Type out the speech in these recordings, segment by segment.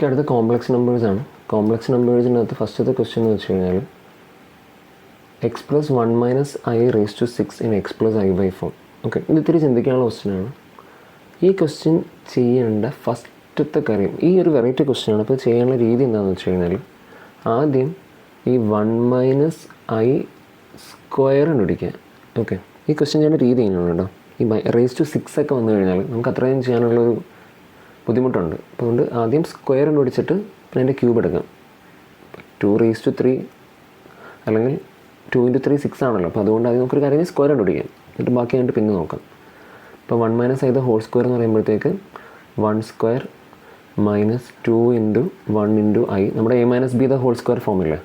Okay, അടുത്ത complex നമ്പേഴ്സാണ്. Complex നമ്പേഴ്സിനകത്ത് ഫസ്റ്റത്തെ question എന്ന് വെച്ച് കഴിഞ്ഞാൽ x plus 1 minus i raise to 6 in x plus i by 4. Okay, ഇത് ഇത്തിരി ചിന്തിക്കാനുള്ള ക്വസ്റ്റ്യനാണ്. ഈ ക്വസ്റ്റ്യൻ ചെയ്യേണ്ട ഫസ്റ്റത്തെ കാര്യം, ഈ ഒരു വെറൈറ്റി ക്വസ്റ്റ്യനാണ്. അപ്പോൾ ചെയ്യാനുള്ള രീതി എന്താണെന്ന് വെച്ച് കഴിഞ്ഞാൽ ആദ്യം ഈ 1 മൈനസ് ഐ സ്ക്വയർ കണ്ടുപിടിക്കുക. ഓക്കെ, ഈ ക്വസ്റ്റ്യൻ ചെയ്യേണ്ട രീതി ഇങ്ങനെയാണ് കേട്ടോ. ഈ റേസ് ടു 6 ഒക്കെ വന്നു കഴിഞ്ഞാൽ നമുക്ക് അത്രയും ചെയ്യാനുള്ളൊരു ബുദ്ധിമുട്ടുണ്ട്. അപ്പോൾ അതുകൊണ്ട് ആദ്യം സ്ക്വയർ കണ്ടുപിടിച്ചിട്ട് പിന്നെ അതിൻ്റെ ക്യൂബ് എടുക്കാം. 2 റേസ് ടു 3 അല്ലെങ്കിൽ 2 × 3 6 ആണല്ലോ. അപ്പോൾ അതുകൊണ്ട് ആദ്യം നമുക്കൊരു കാര്യം സ്ക്വയർ കണ്ടുപിടിക്കാം, എന്നിട്ട് ബാക്കി കഴിഞ്ഞിട്ട് പിന്നെ നോക്കാം. ഇപ്പോൾ 1 minus i the whole square എന്ന് പറയുമ്പോഴത്തേക്ക് 1 സ്ക്വയർ മൈനസ് 2 × 1 × ഐ, നമ്മുടെ a minus b the whole square ഫോമില്ലേ,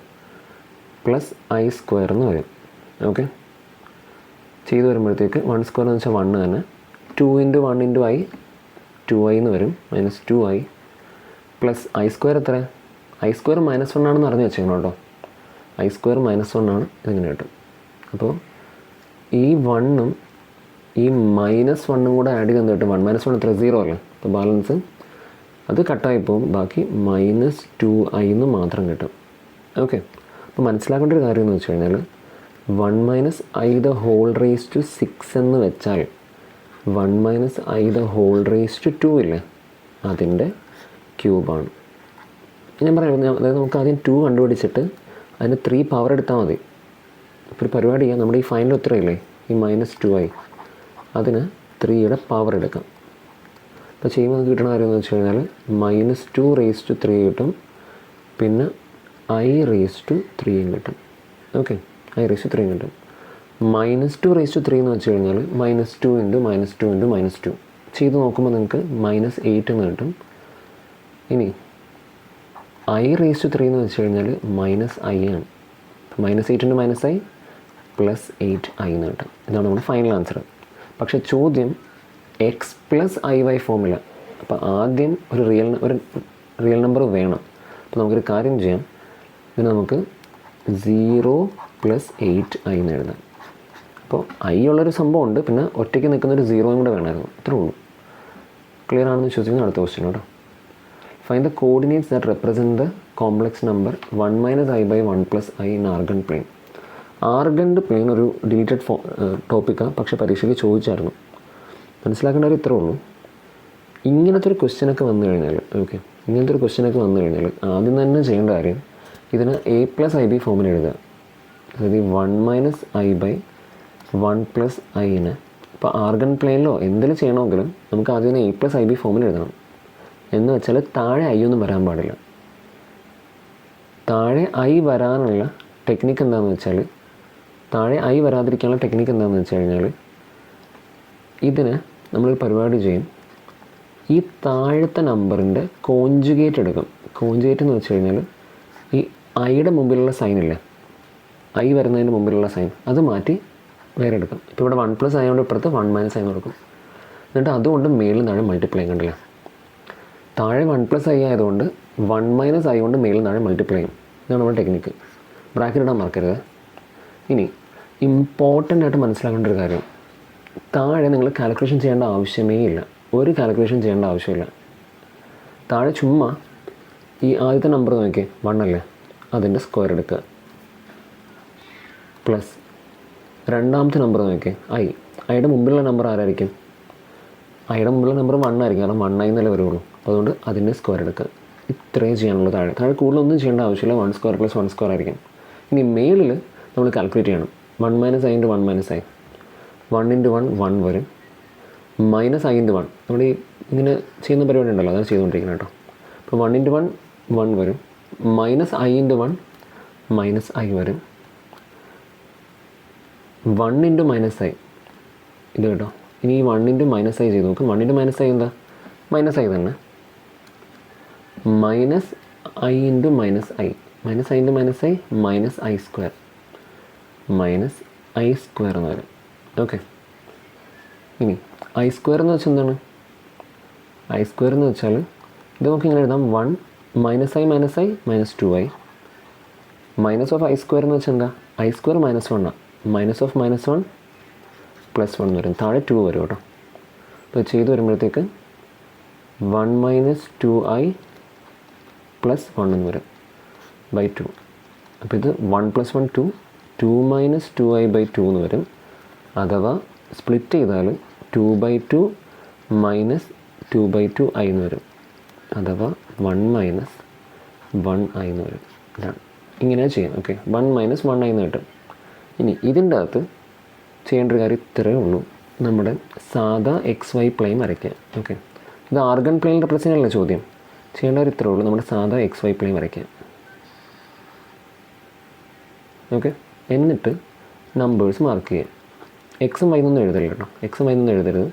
പ്ലസ് ഐ സ്ക്വയർ എന്ന് വരും. ഓക്കെ, ചെയ്ത് വരുമ്പോഴത്തേക്ക് 1 സ്ക്വയർ എന്ന് വെച്ചാൽ 1 തന്നെ, 2 × 1 × ഐ 2i എന്ന് വരും, minus 2i plus i square എത്ര, ഐ സ്ക്വയർ -1 ആണെന്ന് അറിഞ്ഞ് വെച്ചേക്കണം കേട്ടോ. ഐ സ്ക്വയർ -1 ആണ്, ഇതിങ്ങനെ കിട്ടും. അപ്പോൾ ഈ 1ഉം ഈ -1ഉം കൂടെ ആഡ് ചെയ്ത് എന്ത് കിട്ടും, 1 - 1 എത്ര, 0 അല്ലേ. അപ്പോൾ ബാലൻസ് അത് കട്ടായി പോകും, ബാക്കി -2i എന്ന് മാത്രം കിട്ടും. ഓക്കെ, അപ്പോൾ മനസ്സിലാക്കേണ്ട ഒരു കാര്യം എന്ന് വെച്ച് കഴിഞ്ഞാൽ 1 minus i the whole raise to 6 എന്ന് വെച്ചാൽ 1 minus i the whole raise to 2 ഇല്ലേ, അതിൻ്റെ ക്യൂബാണ്. ഞാൻ പറയാം, അതായത് നമുക്ക് ആദ്യം 2 കണ്ടുപിടിച്ചിട്ട് അതിന് 3 പവർ എടുത്താൽ മതി. ഇപ്പോൾ ഒരു പരിപാടി ചെയ്യാം, നമ്മുടെ ഈ ഫൈനൽ ഉത്തരമില്ലേ ഈ -2i, അതിന് 3യുടെ പവർ എടുക്കാം. അപ്പോൾ ചെയ്യുമ്പോൾ നമുക്ക് കിട്ടണ കാര്യം എന്ന് വെച്ച് കഴിഞ്ഞാൽ -2 റേസ് ടു 3 കിട്ടും, പിന്നെ ഐ റേസ് ടു 3 കിട്ടും. ഓക്കെ, ഐ റേസ് ടു 3 കിട്ടും. -2 റേസ് ടു 3 എന്ന് വെച്ച് കഴിഞ്ഞാൽ -2 × -2 × -2 ചെയ്ത് നോക്കുമ്പോൾ നിങ്ങൾക്ക് -8 എന്ന് കിട്ടും. ഇനി ഐ റേസ് ടു 3 എന്ന് വെച്ച് കഴിഞ്ഞാൽ -i ആണ്. -8 × -i പ്ലസ് 8i എന്ന് കിട്ടും. ഇതാണ് നമ്മുടെ ഫൈനൽ ആൻസർ. പക്ഷേ ചോദ്യം എക്സ് പ്ലസ് ഐ വൈ ഫോമില. അപ്പോൾ ആദ്യം ഒരു റിയൽ നമ്പർ വേണം. അപ്പോൾ നമുക്കൊരു കാര്യം ചെയ്യാം, ഇതിന് നമുക്ക് 0 + 8i എന്ന് എഴുതാം. അപ്പോൾ ഐ ഉള്ളൊരു സംഭവം ഉണ്ട്, പിന്നെ ഒറ്റയ്ക്ക് നിൽക്കുന്നൊരു 0യും കൂടെ വേണമായിരുന്നു. ഇത്രേ ഉള്ളൂ. ക്ലിയർ ആണെന്ന് വിശ്വസിക്കുന്നു. അടുത്ത ക്വസ്റ്റ്യൻ കേട്ടോ. Find the coordinates that represent the complex number 1 minus i by 1 plus i in Argand plane. Argand plane ഒരു ഡിലീറ്റഡ് ടോപ്പിക്കാണ്, പക്ഷേ പരീക്ഷയ്ക്ക് ചോദിച്ചായിരുന്നു. മനസ്സിലാക്കേണ്ട ഒരു ഇത്രേ ഉള്ളൂ. ഇങ്ങനത്തെ ഒരു ക്വസ്റ്റ്യനൊക്കെ വന്നു കഴിഞ്ഞാൽ, ഓക്കെ, ഇങ്ങനത്തെ ഒരു ക്വസ്റ്റ്യനൊക്കെ വന്നു കഴിഞ്ഞാൽ ആദ്യം തന്നെ ചെയ്യേണ്ട കാര്യം ഇതിന് a + ib ഫോമിൽ എഴുതുക. അതായത് 1 മൈനസ് ഐ ബൈ 1 പ്ലസ് ഐന് ഇപ്പോൾ ആർഗൺ പ്ലെയിനിലോ എന്തെങ്കിലും ചെയ്യണമെങ്കിലും നമുക്ക് ആദ്യം a + ib ഫോമിൽ എഴുതണം. എന്ന് വെച്ചാൽ താഴെ ഐ ഒന്നും വരാൻ പാടില്ല. താഴെ ഐ വരാനുള്ള ടെക്നിക്ക് എന്താണെന്ന് വെച്ചാൽ, താഴെ ഐ വരാതിരിക്കാനുള്ള ടെക്നിക്ക് എന്താണെന്ന് വെച്ച് കഴിഞ്ഞാൽ, ഇതിന് നമ്മളൊരു പരിപാടി ചെയ്യും. ഈ താഴത്തെ നമ്പറിൻ്റെ കോഞ്ചുഗേറ്റ് എടുക്കും. കോഞ്ചുഗേറ്റ് എന്ന് വെച്ച് കഴിഞ്ഞാൽ ഈ ഐയുടെ മുമ്പിലുള്ള സൈനില്ലേ, ഐ വരുന്നതിന് മുമ്പിലുള്ള സൈൻ അത് മാറ്റി വേറെ എടുക്കും. ഇപ്പോൾ ഇവിടെ 1 + ആയതുകൊണ്ട് ഇപ്പുറത്ത് 1 - i കൊടുക്കും. എന്നിട്ട് അതുകൊണ്ട് മേളിൽ താഴെ മൾട്ടിപ്ലൈ കണ്ടില്ല. താഴെ 1 + i ആയതുകൊണ്ട് 1 - i കൊണ്ട് മേളിൽ താഴെ മൾട്ടിപ്ലൈ ചെയ്യും. ഇതാണ് നമ്മുടെ ടെക്നിക്ക്. ബ്രാക്കറ്റ് ഇടാൻ മറക്കരുത്. ഇനി ഇമ്പോർട്ടൻ്റ് ആയിട്ട് മനസ്സിലാക്കേണ്ട ഒരു കാര്യം, താഴെ നിങ്ങൾ കാൽക്കുലേഷൻ ചെയ്യേണ്ട ആവശ്യമേ ഇല്ല. ഒരു കാൽക്കുലേഷൻ ചെയ്യേണ്ട ആവശ്യമില്ല. താഴെ ചുമ്മാ ഈ ആദ്യത്തെ നമ്പർ നോക്കിയേ, 1 അല്ലേ, അതിൻ്റെ സ്ക്വയർ എടുക്കുക, പ്ലസ് രണ്ടാമത്തെ നമ്പർ നോക്കിയേ ഐയുടെ മുമ്പിലുള്ള നമ്പർ ആരായിരിക്കും, ഐയുടെ മുമ്പിലുള്ള നമ്പർ 1 ആയിരിക്കും, കാരണം 1i എന്നല്ലേ വരുള്ളൂ. അപ്പോൾ അതുകൊണ്ട് അതിൻ്റെ സ്ക്വയർ എടുക്കുക. ഇത്രയും ചെയ്യാനുള്ളൂ. താഴെ കൂടുതലൊന്നും ചെയ്യേണ്ട ആവശ്യമില്ല. 1 സ്ക്വയർ + 1 സ്ക്വയർ ആയിരിക്കും. ഇനി മേളിൽ നമ്മൾ കാൽക്കുലേറ്റ് ചെയ്യണം. 1 - i × 1 - i, 1 × 1 1 വരും, -i × 1 നമ്മൾ ഈ ഇങ്ങനെ ചെയ്യുന്ന പരിപാടി ഉണ്ടല്ലോ, അതാണ് ചെയ്തുകൊണ്ടിരിക്കുന്നത് കേട്ടോ. അപ്പോൾ 1 × 1 1 വരും, -i × 1 -i വരും, 1 × -i ഇത് കേട്ടോ. ഇനി ഈ 1 × -i ചെയ്ത് നോക്കും. 1 × -i എന്താ, -i തന്നെ, -i × -i -i -i square -i square എന്ന് വരും. ഓക്കെ, ഇനി ഐ സ്ക്വയർ എന്ന് വെച്ചാൽ എന്താണ്, ഐ സ്ക്വയർ എന്ന് വെച്ചാൽ ഇത് നമുക്ക് ഇങ്ങനെ എഴുതാം, 1 - i - i -2i -i square എന്ന് വെച്ചാൽ എന്താ, ഐ സ്ക്വയർ -1 -1 +1 വരും, താഴെ 2 വരും കേട്ടോ. അപ്പോൾ ചെയ്ത് വരുമ്പോഴത്തേക്ക് 1 - 2i പ്ലസ് 1 എന്ന് വരും ബൈ 2. അപ്പോൾ ഇത് 1 + 1 2, 2 - 2i ബൈ 2 എന്ന് വരും. അഥവാ സ്പ്ലിറ്റ് ചെയ്താൽ 2/2 മൈനസ് 2/2i എന്ന് വരും. അഥവാ 1 - 1i എന്ന് വരും. ഇതാണ് ഇങ്ങനെ ചെയ്യാം. ഓക്കെ, 1 - 1i എന്ന് കിട്ടും. ഇനി ഇതിൻ്റെ അകത്ത് ചെയ്യേണ്ട ഒരു കാര്യം ഇത്രയേ ഉള്ളൂ. നമ്മുടെ സാധാ XY പ്ലെയിൻ വരയ്ക്കുക. ഓക്കെ, ഇത് ആർഗൺ പ്ലെയിൻ റെപ്രസെൻ്റ് അല്ല ചോദ്യം. ചെയ്യേണ്ട കാര്യം ഇത്രയേ ഉള്ളൂ. നമ്മുടെ സാധാ XY പ്ലെയിൻ വരയ്ക്കുക. ഓക്കെ, എന്നിട്ട് നമ്പേഴ്സ് മാർക്ക് ചെയ്യുക. എക്സും വൈ ഒന്നും എഴുതരുത് കേട്ടോ. എക്സും വൈ ഒന്നും എഴുതരുത്.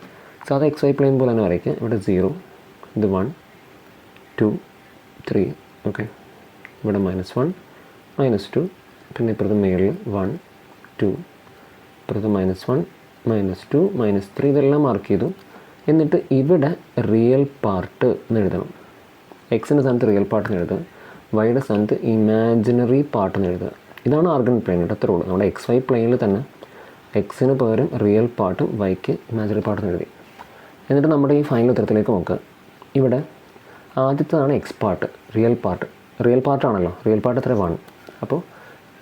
സാധാ XY പ്ലെയിൻ പോലെ തന്നെ വരയ്ക്കുക. ഇവിടെ 0, ഇത് 1 2 3. ഓക്കെ, ഇവിടെ -1 -2, പിന്നെ ഇപ്പുറത്ത് മേളിൽ 1 2, ഇപ്പുറത്ത് -1 -2 -3. ഇതെല്ലാം മാർക്ക് ചെയ്തു. എന്നിട്ട് ഇവിടെ റിയൽ പാർട്ട് എന്ന് എഴുതണം. എക്സിൻ്റെ സ്ഥാനത്ത് റിയൽ പാർട്ട് എന്ന് എഴുതുക, വൈയുടെ സ്ഥാനത്ത് ഇമാജിനറി പാർട്ട് എന്ന് എഴുതുക. ഇതാണ് ആർഗൺ പ്ലെയിൻ. അത്രേ ഉള്ളൂ. നമ്മുടെ XY പ്ലെയിനിൽ തന്നെ എക്സിന് പകരം റിയൽ പാർട്ടും വൈക്ക് ഇമാജിനറി പാർട്ടും എഴുതി. എന്നിട്ട് നമ്മുടെ ഈ ഫൈനൽ ഉത്തരത്തിലേക്ക് നോക്കുക. ഇവിടെ ആദ്യത്തേതാണ് x part, real part. Real പാർട്ടാണല്ലോ, റിയൽ പാർട്ട് എത്ര 1. അപ്പോൾ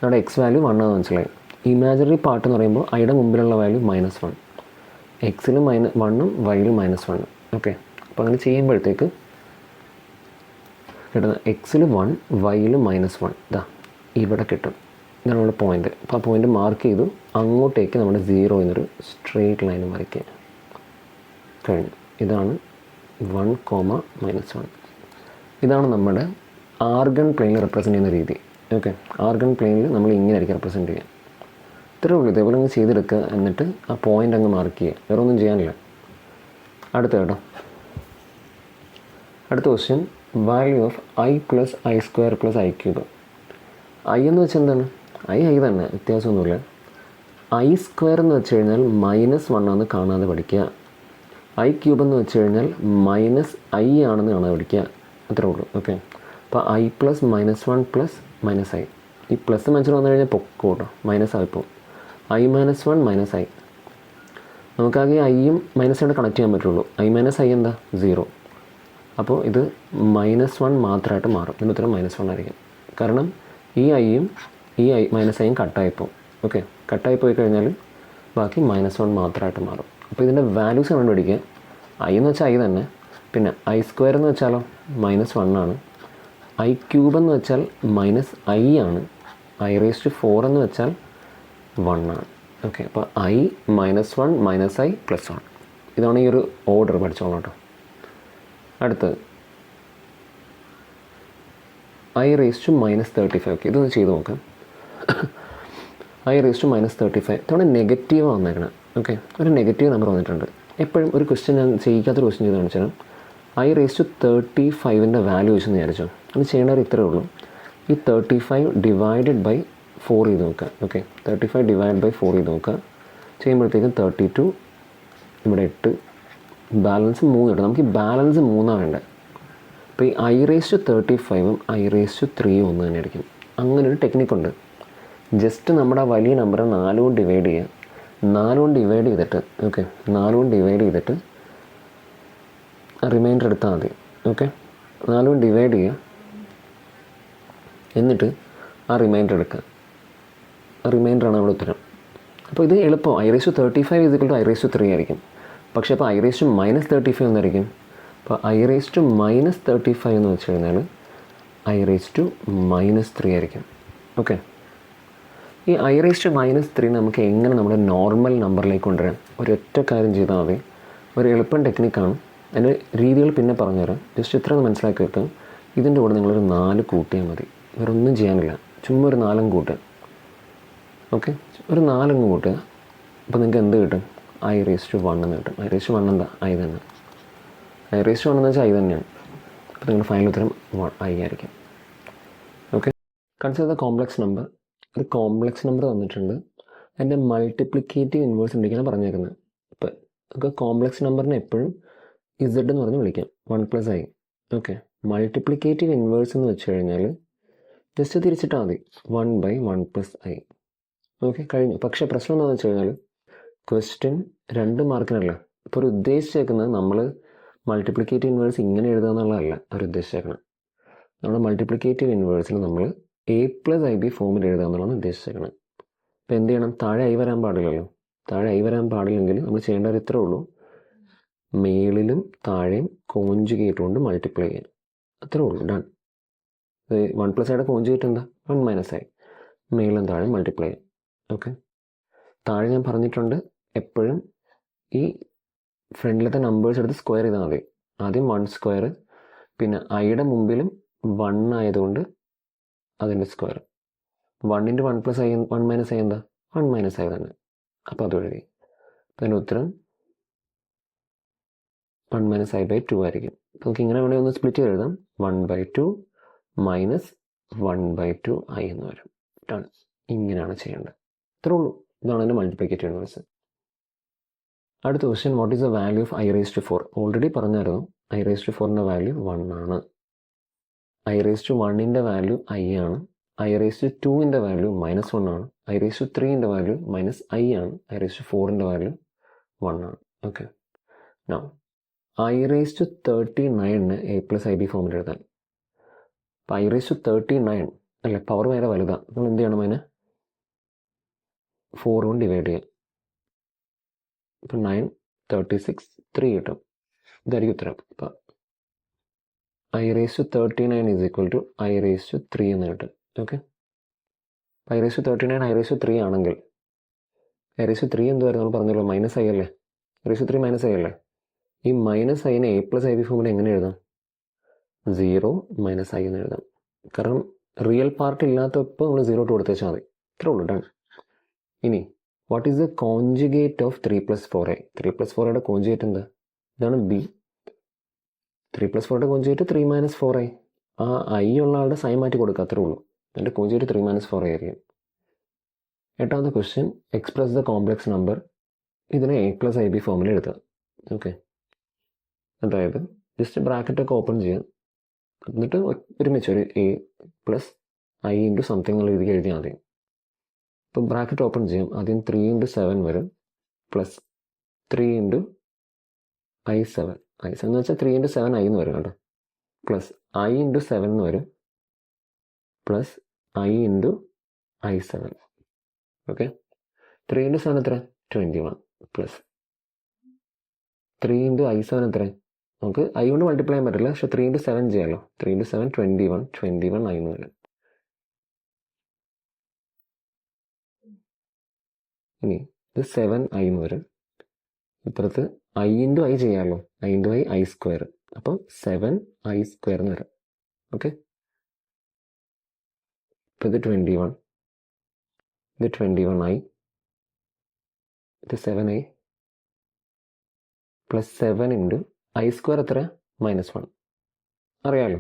നമ്മുടെ എക്സ് വാല്യൂ 1 ആണെന്ന് മനസ്സിലായി. ഇമാജിനറി പാർട്ട് എന്ന് പറയുമ്പോൾ ഐയുടെ മുമ്പിലുള്ള വാല്യൂ -1. എക്സിൽ -1ഉം വൈയിൽ -1. ഓക്കെ, അപ്പോൾ അങ്ങനെ ചെയ്യുമ്പോഴത്തേക്ക് കിട്ടുന്ന എക്സിൽ 1 വൈയിൽ -1 ഇതാ ഇവിടെ കിട്ടും. ഇതാണ് നമ്മുടെ പോയിൻ്റ്. അപ്പോൾ ആ പോയിൻ്റ് മാർക്ക് ചെയ്തു. അങ്ങോട്ടേക്ക് നമ്മുടെ 0 എന്നൊരു സ്ട്രെയിറ്റ് ലൈൻ വരയ്ക്കുക. കഴിഞ്ഞു. ഇതാണ് 1, -1. ഇതാണ് നമ്മുടെ ആർഗൺ പ്ലെയിനിൽ റെപ്രസെൻ്റ് ചെയ്യുന്ന രീതി. ഓക്കെ, ആർഗൺ പ്ലെയിനിൽ നമ്മൾ ഇങ്ങനെ ആയിരിക്കും റെപ്രസെൻ്റ് ചെയ്യുക. ഇത്രയേ ഉള്ളൂ. ഇതേപോലെ അങ്ങ് ചെയ്തെടുക്കുക. എന്നിട്ട് ആ പോയിൻ്റ് അങ്ങ് മാർക്ക് ചെയ്യുക. വേറെ ഒന്നും ചെയ്യാനില്ല. അടുത്ത കേട്ടോ, അടുത്ത question, value of i + i² + i³ i എന്ന് വെച്ചാൽ എന്താണ്? i തന്നെ, വ്യത്യാസമൊന്നുമില്ല. i² എന്ന് വെച്ച് കഴിഞ്ഞാൽ -1 ആണെന്ന് കാണാതെ പഠിക്കുക. i³ എന്ന് വെച്ച് കഴിഞ്ഞാൽ -i ആണെന്ന് കാണാതെ പഠിക്കുക. അത്രേ ഉള്ളൂ. ഓക്കെ, അപ്പോൾ i + -1 + -i. ഈ പ്ലസ് മനസ്സിൽ വന്നു കഴിഞ്ഞാൽ പൊക്കോ കേട്ടോ, -ആയിപ്പോൾ i - 1 - i. നമുക്കാകെ ഐയും -യോട് കണക്ട് ചെയ്യാൻ പറ്റുള്ളൂ. i - i എന്താ? 0. അപ്പോൾ ഇത് -1 മാത്രമായിട്ട് മാറും. ഇതിന് ഉത്തരം -1 ആയിരിക്കും. കാരണം ഈ ഐയും ഈ -iയും കട്ടായിപ്പോൾ. ഓക്കെ, കട്ടായി പോയി കഴിഞ്ഞാൽ ബാക്കി -1 മാത്രമായിട്ട് മാറും. അപ്പോൾ ഇതിൻ്റെ വാല്യൂസ് കണ്ടുപിടിക്കുക. i എന്ന് വെച്ചാൽ i തന്നെ. പിന്നെ i² എന്ന് വെച്ചാലോ -1 ആണ്. i³ എന്ന് വെച്ചാൽ -i ആണ്. i⁴ എന്ന് വെച്ചാൽ 1 ആണ്. ഓക്കെ, അപ്പോൾ i -1 -i +1. ഇതാണ് ഈ ഒരു ഓർഡർ, പഠിച്ചോളാം കേട്ടോ. അടുത്തത് i⁻⁻35. ഓക്കെ, ഇതൊന്ന് ചെയ്ത് നോക്കാം. i⁻⁻35 തവണ നെഗറ്റീവ് വന്നേക്കണം. ഓക്കെ, ഒരു നെഗറ്റീവ് നമ്പർ വന്നിട്ടുണ്ട്. എപ്പോഴും ഒരു ക്വസ്റ്റ്യൻ ഞാൻ ചെയ്യിക്കാത്തൊരു ക്വസ്റ്റ്യൻ ചെയ്ത് കാണിച്ചാൽ i⁻35ൻ്റെ വാല്യൂ വെച്ചെന്ന് വിചാരിച്ചോ. അത് ചെയ്യേണ്ടവർ ഇത്രയേ ഉള്ളൂ. ഈ 35 ÷ 4 ചെയ്ത് നോക്കുക. ഓക്കെ, 35 ÷ 4 ചെയ്ത് നോക്കുക. ചെയ്യുമ്പോഴത്തേക്കും 32, ഇവിടെ 8, ബാലൻസ് 3 കിട്ടും. നമുക്ക് ഈ ബാലൻസ് 3 വേണ്ടത്. അപ്പോൾ ഈ i⁻35ഉം i⁻3ഉം ഒന്ന് തന്നെ ആയിരിക്കും. അങ്ങനൊരു ടെക്നിക്കുണ്ട്. ജസ്റ്റ് നമ്മുടെ വലിയ നമ്പർ 4 കൊണ്ട് ഡിവൈഡ് ചെയ്യുക. 4 കൊണ്ട് ഡിവൈഡ് ചെയ്തിട്ട്, ഓക്കെ, 4 കൊണ്ട് ഡിവൈഡ് ചെയ്തിട്ട് റിമൈൻഡർ എടുത്താൽ മതി. ഓക്കെ, 4 കൊണ്ട് ഡിവൈഡ് ചെയ്യുക. എന്നിട്ട് ആ റിമൈൻഡർ എടുക്കുക. റിമൈൻഡറാണ് നമ്മുടെ ഉത്തരം. അപ്പോൾ ഇത് എളുപ്പം. i⁻35 = i⁻3 ആയിരിക്കും. പക്ഷേ അപ്പോൾ i⁻−35 എന്നായിരിക്കും. അപ്പോൾ i⁻−35 എന്ന് വെച്ച് കഴിഞ്ഞാൽ i⁻−3 ആയിരിക്കും. ഓക്കെ, ഈ i⁻−3 നമുക്ക് എങ്ങനെ നമ്മുടെ നോർമൽ നമ്പറിലേക്ക് കൊണ്ടുവരാം? ഒരൊറ്റ കാര്യം ചെയ്താൽ മതി. ഒരു എളുപ്പം ടെക്നിക്കാണ്. അതിൻ്റെ രീതികൾ പിന്നെ പറഞ്ഞുതരാം. ജസ്റ്റ് ഇത്ര ഒന്ന് മനസ്സിലാക്കി വെക്കുക. ഇതിൻ്റെ കൂടെ നിങ്ങളൊരു 4 കൂട്ടിയാൽ മതി. വേറെ ഒന്നും ചെയ്യാനില്ല. ചുമ്മാ ഒരു 4 കൂട്ടുക. ഓക്കെ, ഒരു 4 കൂട്ടുക. അപ്പോൾ നിങ്ങൾക്ക് എന്ത് കിട്ടും? i⁻1 എന്ന് കിട്ടും. i⁻1 എന്താ? i തന്നെ. i⁻1 എന്ന് വെച്ചാൽ i തന്നെയാണ്. അപ്പോൾ നിങ്ങളുടെ ഫൈനൽ ഉത്തരം i ആയിരിക്കും. Okay, consider the complex number. ഒരു കോംപ്ലക്സ് നമ്പർ തന്നിട്ടുണ്ട്. അതിൻ്റെ മൾട്ടിപ്ലിക്കേറ്റീവ് ഇൻവേഴ്സ് ഉണ്ടെങ്കിലാണ് പറഞ്ഞേക്കുന്നത്. ഇപ്പോൾ നമുക്ക് കോംപ്ലക്സ് നമ്പറിനെ എപ്പോഴും z എന്ന് പറഞ്ഞ് വിളിക്കാം, 1 + i. ഓക്കെ, മൾട്ടിപ്ലിക്കേറ്റീവ് ഇൻവേഴ്സ് എന്ന് വെച്ച് കഴിഞ്ഞാൽ ജസ്റ്റ് തിരിച്ചിട്ടാൽ മതി, 1/1 + i. ഓക്കെ, കഴിഞ്ഞു. പക്ഷേ പ്രശ്നം എന്താണെന്ന് വെച്ച് കഴിഞ്ഞാൽ ക്വസ്റ്റ്യൻ 2 മാർക്കിനല്ല. ഇപ്പോൾ ഒരു ഉദ്ദേശിച്ചേക്കുന്നത് നമ്മൾ മൾട്ടിപ്ലിക്കേറ്റീവ് ഇൻവേഴ്സ് ഇങ്ങനെ എഴുതുക എന്നുള്ളതല്ല അവർ ഉദ്ദേശിച്ചേക്കണം. നമ്മുടെ മൾട്ടിപ്ലിക്കേറ്റീവ് ഇൻവേഴ്സിൽ നമ്മൾ എ പ്ലസ് ഐ ബി ഫോമിൽ എഴുതുക എന്നുള്ളതാണ് ഉദ്ദേശിച്ചേക്കുന്നത്. അപ്പോൾ എന്ത് ചെയ്യണം? താഴെ ഐ വരാൻ പാടില്ലല്ലോ. താഴെ ഐ വരാൻ പാടില്ലെങ്കിൽ നമ്മൾ ചെയ്യേണ്ടത് ഇത്രേ ഉള്ളൂ, മേളിലും താഴെയും കോഞ്ചുഗേറ്റ് കൊണ്ട് മൾട്ടിപ്ലൈ ചെയ്യാം. അത്രേ ഉള്ളൂ, ഡൺ. 1 + ഐയുടെ കോഞ്ചുഗേറ്റ് എന്താ? 1 - ഐ. മേളിലും താഴെ മൾട്ടിപ്ലൈ ചെയ്യാം. ഓക്കെ. താഴെ ഞാൻ പറഞ്ഞിട്ടുണ്ട്, എപ്പോഴും ഈ ഫ്രണ്ടിലത്തെ നമ്പേഴ്സ് എടുത്ത് സ്ക്വയർ ചെയ്താൽ മതി. ആദ്യം 1², പിന്നെ ഐയുടെ മുമ്പിലും 1 ആയതുകൊണ്ട് അതിൻ്റെ സ്ക്വയർ. 1 × 1 + ഐ 1 - ഐ എന്താ? 1 - ഐ തന്നെ. അപ്പോൾ അത് എഴുതി. അതിൻ്റെ ഉത്തരം 1 - ഐ/2 ആയിരിക്കും. നമുക്ക് ഇങ്ങനെ വേണമെങ്കിൽ ഒന്ന് സ്പ്ലിറ്റ് ചെയ്ത് എഴുതാം. 1/2 - 1/2 ഐ എന്ന് വരും. ഡൺ. ഇങ്ങനെയാണ് ചെയ്യേണ്ടത്. ഇത്രേ ഉള്ളൂ. ഇതാണ് എൻ്റെ മൾട്ടിപ്ലിക്കേറ്റീവ് ഇൻവേഴ്സ്. അടുത്ത question, what is the value of i⁴? Already പറഞ്ഞായിരുന്നു, i⁴ വാല്യൂ 1 ആണ്. i⁴ വാല്യൂ i ആണ്. i⁴ വാല്യൂ -1 ആണ്. i⁴ വാല്യൂ -i ആണ്. i⁴ വാല്യൂ 1 ആണ്. Okay. Now i�39 a + ib ഫോമിൽ എഴുതാൻ. അപ്പോൾ i�39 അല്ലേ, പവർ വേറെ വലുതാണ്. നമ്മൾ എന്ത് ചെയ്യണം? അതിനെ 4 കൊണ്ട് ഡിവൈഡ് ചെയ്യാം. ഇപ്പം 9, 36, 3 കിട്ടും. ഇതായിരിക്കും ഉത്തരം. അപ്പം i�39 = i⁴ എന്ന് കിട്ടും. ഓക്കെ. i�39 i⁴ ആണെങ്കിൽ i⁴ എന്തുവായിരുന്നു? നമ്മൾ പറഞ്ഞല്ലോ, -i അല്ലേ. i⁴ -i അല്ലേ. ഈ -iനെ a + ib ഫോമിൽ എങ്ങനെ എഴുതാം? 0 - i എന്ന് എഴുതാം. കാരണം റിയൽ പാർട്ട് ഇല്ലാത്തപ്പോൾ നമ്മൾ 0 ഇട്ട് കൊടുത്തേച്ചാൽ മതി. ഇത്രേ ഉള്ളൂ, ഡൺ. ഇനി what is the conjugate of 3 + 4i? 3 + 4iയുടെ കോൺജുഗേറ്റ് എന്താ? ഇതാണ് ബി. 3 + 4യുടെ conjugate 3 - 4i. ആ ഐ ഉള്ള ആളുടെ സൈൻ മാറ്റി കൊടുക്കുക, അത്രേ ഉള്ളൂ. അതിൻ്റെ കോൺജുഗേറ്റ് 3 - 4i ആയിരിക്കും. എട്ടാമത്തെ question, express the complex number. ഇതിനെ a + ib ഫോമിൽ എഴുതുക. ഓക്കെ. അതായത് ജസ്റ്റ് ബ്രാക്കറ്റൊക്കെ ഓപ്പൺ ചെയ്യാം, എന്നിട്ട് ഒരുമിച്ച് ഒരു a + i × സംതിങ് എന്നുള്ള രീതിക്ക് എഴുതിയാൽ മതി. ഇപ്പോൾ ബ്രാക്കറ്റ് ഓപ്പൺ ചെയ്യും. ആദ്യം 3 × 7 വരും, പ്ലസ് 3 × i7. i7 എന്ന് വെച്ചാൽ 3 × 7 i എന്ന് വരും കേട്ടോ. പ്ലസ് i × 7 എന്ന് വരും, പ്ലസ് i × i7. ഓക്കെ. 3 × 7 എത്ര? 21. പ്ലസ് 3 × i7 എത്ര? നമുക്ക് i കൊണ്ട് മൾട്ടിപ്ലൈ ചെയ്യാൻ പറ്റില്ല, പക്ഷെ 3 × 7 ചെയ്യാമല്ലോ. 3 × 7 21 i എന്ന് വരും. ഇനി ഇത് 7i എന്ന് വരും. ഇപ്പുറത്ത് i × i ചെയ്യാമല്ലോ. i × i i². അപ്പം 7i² എന്ന് വരും. ഓക്കെ. ഇപ്പം ഇത് 21, ഇത് 21i, ഇത് 7i പ്ലസ് 7 × i² എത്ര? -1. അറിയാമല്ലോ.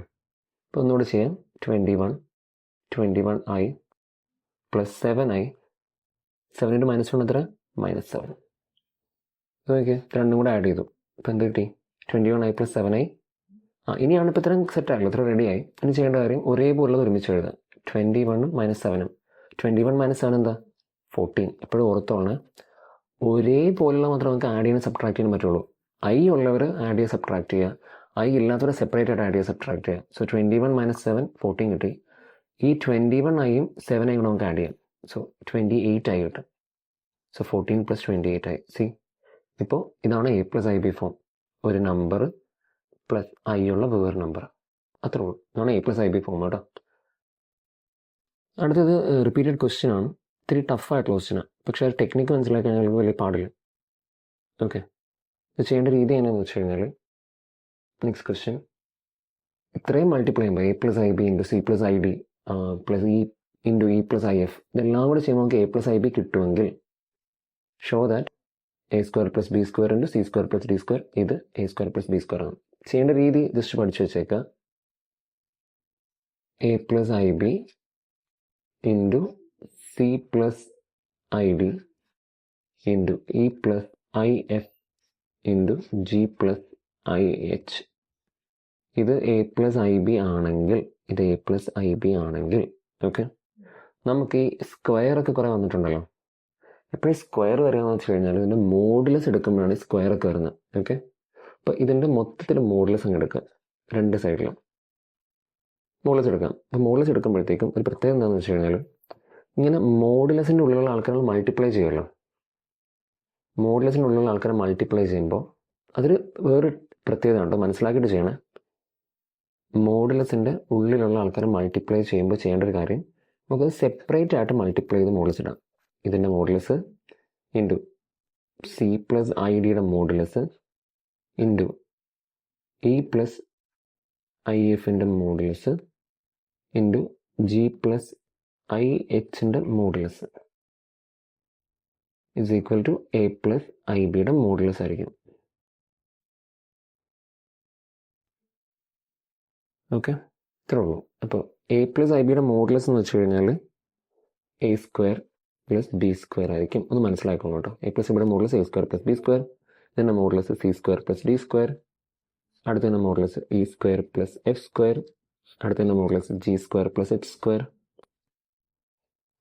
ഇപ്പോൾ ഒന്നുകൂടി ചെയ്യാം. 21i plus 7i. 7 × -1 എത്ര? -7. ഓക്കെ. രണ്ടും കൂടെ ആഡ് ചെയ്തു. ഇപ്പം എന്ത് കിട്ടി? 21i plus 7i. ഇനിയാണ് ഇപ്പോൾ ഇത്രയും സെറ്റാണല്ലോ, ഇത്ര റെഡിയായി. ഇനി ചെയ്യേണ്ട കാര്യം ഒരേപോലുള്ളത് ഒരുമിച്ച് എഴുതാം. 21 - 7. 21 - 7 എന്താ? 14. എപ്പോഴും ഓർത്തോളണം, ഒരേപോലുള്ള മാത്രം നമുക്ക് ആഡ് ചെയ്യാൻ സബ്ട്രാക്ട് ചെയ്യാൻ പറ്റുള്ളൂ. ഐ ഉള്ളവർ ആഡ് ചെയ്യുക, സബ്ട്രാക്ട് ചെയ്യുക. ഐ ഇല്ലാത്തവർ സെപ്പറേറ്റ് ആയിട്ട് ആഡ് ചെയ്യുക, സബ്ട്രാക്ട് ചെയ്യുക. സോ 21 - 7 14 കിട്ടി. ഈ 21iയും 7i കൂടെ നമുക്ക് ആഡ് ചെയ്യാം. സോ 28i കിട്ടും. So 14 + 28i. സി, ഇപ്പോൾ ഇതാണ് a + ib ഫോം. ഒരു നമ്പർ പ്ലസ് ഐ ഉള്ള വേറെ നമ്പർ. അത്രേ ഉള്ളൂ. ഇതാണ് a + ib ഫോം കേട്ടോ. അടുത്തത് റിപ്പീറ്റഡ് ക്വസ്റ്റ്യൻ ആണ്. ഇത്തിരി ടഫായിട്ടുള്ള ക്വസ്റ്റ്യനാണ്, പക്ഷേ അത് ടെക്നിക്ക് മനസ്സിലാക്കാൻ ഞങ്ങൾക്ക് വലിയ പാടില്ല. ഓക്കെ. ഇത് ചെയ്യേണ്ട രീതി എങ്ങനെയാണെന്ന് വെച്ച് കഴിഞ്ഞാൽ, നെക്സ്റ്റ് ക്വസ്റ്റ്യൻ, ഇത്രയും മൾട്ടിപ്ലൈ ചെയ്യുമ്പോൾ a + ib × c + id plus e × e + if ഇതെല്ലാം കൂടെ ചെയ്യുമ്പോൾ നമുക്ക് a + ib കിട്ടുമെങ്കിൽ show that a² + b² × c² + d². ഇത് a² + b² ആണ്. ചെയ്യേണ്ട രീതി ജസ്റ്റ് പഠിച്ചു വെച്ചേക്കുക. a + ib × c + id × e + if × g + ih. ഇത് a + ib ആണെങ്കിൽ, ഇത് a + ib ആണെങ്കിൽ, ഓക്കെ, നമുക്ക് ഈ സ്ക്വയർ ഒക്കെ കുറേ വന്നിട്ടുണ്ടല്ലോ. എപ്പോഴും സ്ക്വയർ വരികയെന്ന് വെച്ച് കഴിഞ്ഞാൽ ഇതിൻ്റെ മോഡുലസ് എടുക്കുമ്പോഴാണ് ഈ സ്ക്വയർ ഒക്കെ വരുന്നത്. ഓക്കെ. അപ്പോൾ ഇതിൻ്റെ മൊത്തത്തിൽ മോഡുലസ് അങ്ങ് എടുക്കുക, രണ്ട് സൈഡിലും. മോഡലസ് എടുക്കാം. അപ്പോൾ മോഡലസ് എടുക്കുമ്പോഴത്തേക്കും ഒരു പ്രത്യേകത എന്താണെന്ന് വെച്ച് കഴിഞ്ഞാൽ ഇങ്ങനെ മോഡുലസിൻ്റെ ഉള്ളിലുള്ള ആൾക്കാരെ മൾട്ടിപ്ലൈ ചെയ്യുമല്ലോ. മോഡുലസിൻ്റെ ഉള്ളിലുള്ള ആൾക്കാരെ മൾട്ടിപ്ലൈ ചെയ്യുമ്പോൾ അതൊരു വേറൊരു പ്രത്യേകത ഉണ്ട്, മനസ്സിലാക്കിയിട്ട് ചെയ്യണേ. മോഡുലസിൻ്റെ ഉള്ളിലുള്ള ആൾക്കാരെ മൾട്ടിപ്ലൈ ചെയ്യുമ്പോൾ ചെയ്യേണ്ട ഒരു കാര്യം, നമുക്കത് സെപ്പറേറ്റ് ആയിട്ട് മൾട്ടിപ്ലൈ ചെയ്ത് മോഡുലസ് ഇടാം. ഇതിൻ്റെ modulus into c plus i ഡിയുടെ modulus into e plus i എഫിൻ്റെ modulus into g plus i എച്ചിൻ്റെ modulus is equal to a plus i ബിയുടെ മോഡുലസ് ആയിരിക്കും. ഓക്കെ, ഇത്രേ ഉള്ളൂ. അപ്പോൾ എ പ്ലസ് ഐ ബിയുടെ മോഡുലസ് എന്ന് വെച്ച് കഴിഞ്ഞാൽ a square plus b square ആയിരിക്കും. ഒന്ന് മനസ്സിലാക്കണം കേട്ടോ. എ പ്ലസ് ബിയുടെ modulus a square plus b square, ഇതിൻ്റെ modulus c square plus d square, അടുത്തതിൻ്റെ modulus e square plus f square, അടുത്തതിൻ്റെ modulus g square plus h square,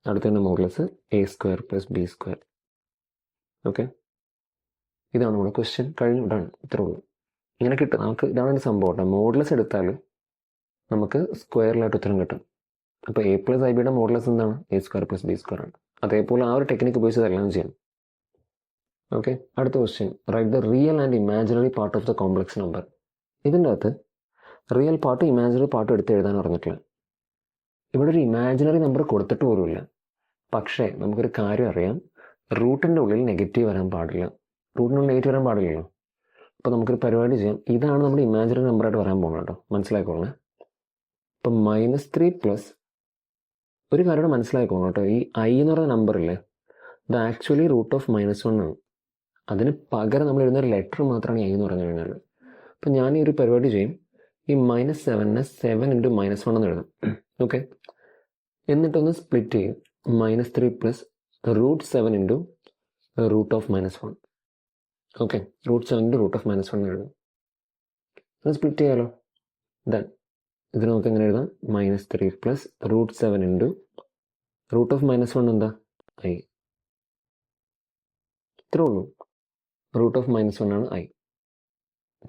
അടുത്തതിൻ്റെ modulus a square plus b square. Okay, ഇതാണ് നമ്മുടെ question. കഴിഞ്ഞു, ഇതാണ്, ഇത്രേ ഉള്ളൂ. ഇങ്ങനെ കിട്ടും നമുക്ക്. ഇതാണ് ഒരു സംഭവം കേട്ടോ. മോഡുലസ് എടുത്താൽ നമുക്ക് സ്ക്വയറിലായിട്ട് ഉത്തരം കിട്ടും. അപ്പോൾ എ പ്ലസ് ഐ ബിയുടെ മോഡുലസ് എന്താണ്? A square plus b square ആണ്. അതേപോലെ ആ ഒരു ടെക്നിക്ക് ഉപയോഗിച്ച് എല്ലാം ചെയ്യാം. ഓക്കെ, അടുത്ത question. Write the real and imaginary part of the complex number. ഇതിൻ്റെ അകത്ത് റിയൽ പാർട്ട് ഇമാജിനറി പാർട്ട് എടുത്ത് എഴുതാൻ പറഞ്ഞിട്ടില്ല. ഇവിടെ ഒരു ഇമാജിനറി നമ്പർ കൊടുത്തിട്ട് പോലുമില്ല. പക്ഷേ നമുക്കൊരു കാര്യം അറിയാം, റൂട്ടിൻ്റെ ഉള്ളിൽ നെഗറ്റീവ് വരാൻ പാടില്ല. റൂട്ടിനുള്ളിൽ നെഗറ്റീവ് വരാൻ പാടില്ലല്ലോ. അപ്പോൾ നമുക്കൊരു പരിപാടി ചെയ്യാം. ഇതാണ് നമ്മുടെ ഇമാജിനറി നമ്പറായിട്ട് വരാൻ പോകുന്നത് കേട്ടോ, മനസ്സിലാക്കോളേ. ഇപ്പം -3 പ്ലസ് ഒരു കാര്യം മനസ്സിലാക്കണം കേട്ടോ. ഈ ഐ എന്ന് പറയുന്ന നമ്പറില്ലേ, ഇത് ആക്ച്വലി റൂട്ട് ഓഫ് -1 ആണ്. അതിന് പകരം നമ്മൾ എഴുതുന്ന ഒരു ലെറ്റർ മാത്രമാണ് ഐ എന്ന് പറഞ്ഞു കഴിഞ്ഞാൽ. അപ്പം ഞാൻ ഈ ഒരു പരിപാടി ചെയ്യും. ഈ -7നെ 7 × -1 എന്ന് എഴുതും. ഓക്കെ, എന്നിട്ടൊന്ന് സ്പ്ലിറ്റ് ചെയ്യും. -3 plus √7 × root of -1. Okay, √7 × root of -1 എഴുതും. അത് സ്പ്ലിറ്റ് ചെയ്യാലോ. ദെൻ ഇത് നമുക്ക് എങ്ങനെ എഴുതാം? -3 പ്ലസ് √7 × റൂട്ട് ഓഫ് -1 എന്താ? ഐ. ഇത്രേ ഉള്ളൂ. റൂട്ട് ഓഫ് -1 ആണ് ഐ.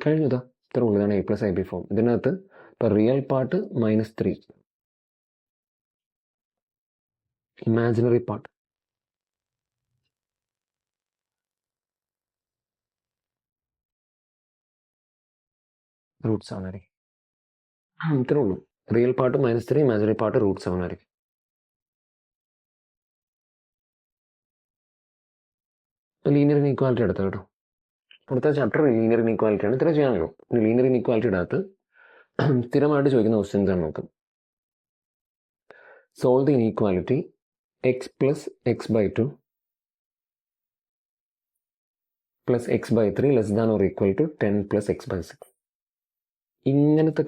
കഴിഞ്ഞതാ, ഇത്രേ ഉള്ളൂ. ഇതാണ് A plus I B form. ഇതിനകത്ത് ഇപ്പോൾ റിയൽ പാർട്ട് -3, ഇമാജിനറി പാർട്ട് √7 ആയിരിക്കും. ഇത്രേ ഉള്ളൂ. റിയൽ പാർട്ട് -3, ഇമാജിനറി പാർട്ട് √7 ആയിരിക്കും. ലീനിയർ ഇനീക്വാലിറ്റി എടുത്ത കേട്ടോ. അടുത്ത ചാപ്റ്റർ ലീനിയർ ഇനീക്വാലിറ്റിയാണ്. ഇത്ര ചെയ്യാനുള്ളൂ. ലീനിയർ ഇനീക്വാലിറ്റിയുടെ അകത്ത് സ്ഥിരമായിട്ട് ചോദിക്കുന്ന ക്വസ്റ്റ്യൻസ് ആണ് നോക്കും. Solve the inequality x plus x/2 plus x/3 less than or equal to 10 plus x/6. ഇങ്ങനത്തെ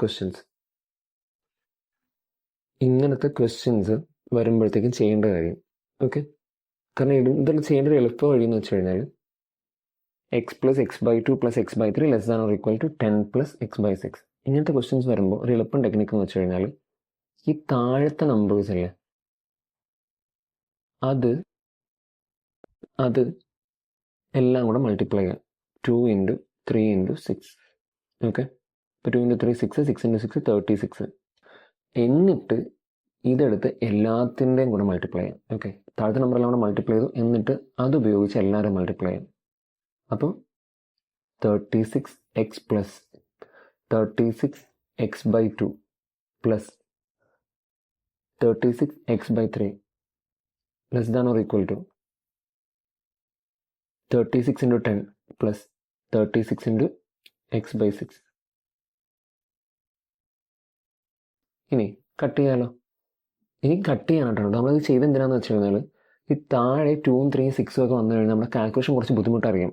ക്വസ്റ്റ്യൻസ് വരുമ്പോഴത്തേക്കും ചെയ്യേണ്ട കാര്യം. ഓക്കെ, കാരണം ഇതെല്ലാം ചെയ്യേണ്ട ഒരു എളുപ്പ വഴി എന്ന് വെച്ച് കഴിഞ്ഞാൽ x plus x/2 plus x/3 less than or equal to 10 plus x/6. ഇങ്ങനത്തെ ക്വസ്റ്റ്യൻസ് വരുമ്പോൾ ഒരു എളുപ്പം ടെക്നിക്ക് എന്ന് വെച്ച് കഴിഞ്ഞാൽ ഈ താഴത്തെ നമ്പേഴ്സ് അല്ലേ, അത് എല്ലാം കൂടെ മൾട്ടിപ്ലൈ ചെയ്യാം. 2 × 3 × 6. ഓക്കെ, ഇപ്പോൾ 2 × 3 6, 6 × 6 36. എന്നിട്ട് ഇതെടുത്ത് എല്ലാത്തിൻ്റെയും കൂടെ മൾട്ടിപ്ലൈ ചെയ്യാം. ഓക്കെ, താഴത്തെ നമ്പറെല്ലാം കൂടെ മൾട്ടിപ്ലൈ ചെയ്തു. എന്നിട്ട് അതുപയോഗിച്ച് എല്ലാവരും മൾട്ടിപ്ലൈ ചെയ്യാം. അപ്പോൾ 36x plus 36x/2 plus 36x/3 less than or equal to 36 × 10 plus 36 × x/6. ഇനി കട്ട് ചെയ്യാലോ. ഇനി കട്ട് ചെയ്യാനായിട്ടാണ് നമ്മളത് ചെയ്ത് എന്തിനാന്ന് വെച്ച് കഴിഞ്ഞാൽ ഈ താഴെ 2ഉം 3ഉം 6ഉം ഒക്കെ വന്നു കഴിഞ്ഞാൽ നമ്മുടെ കാൽക്കുലേഷൻ കുറച്ച് ബുദ്ധിമുട്ടറിയാം.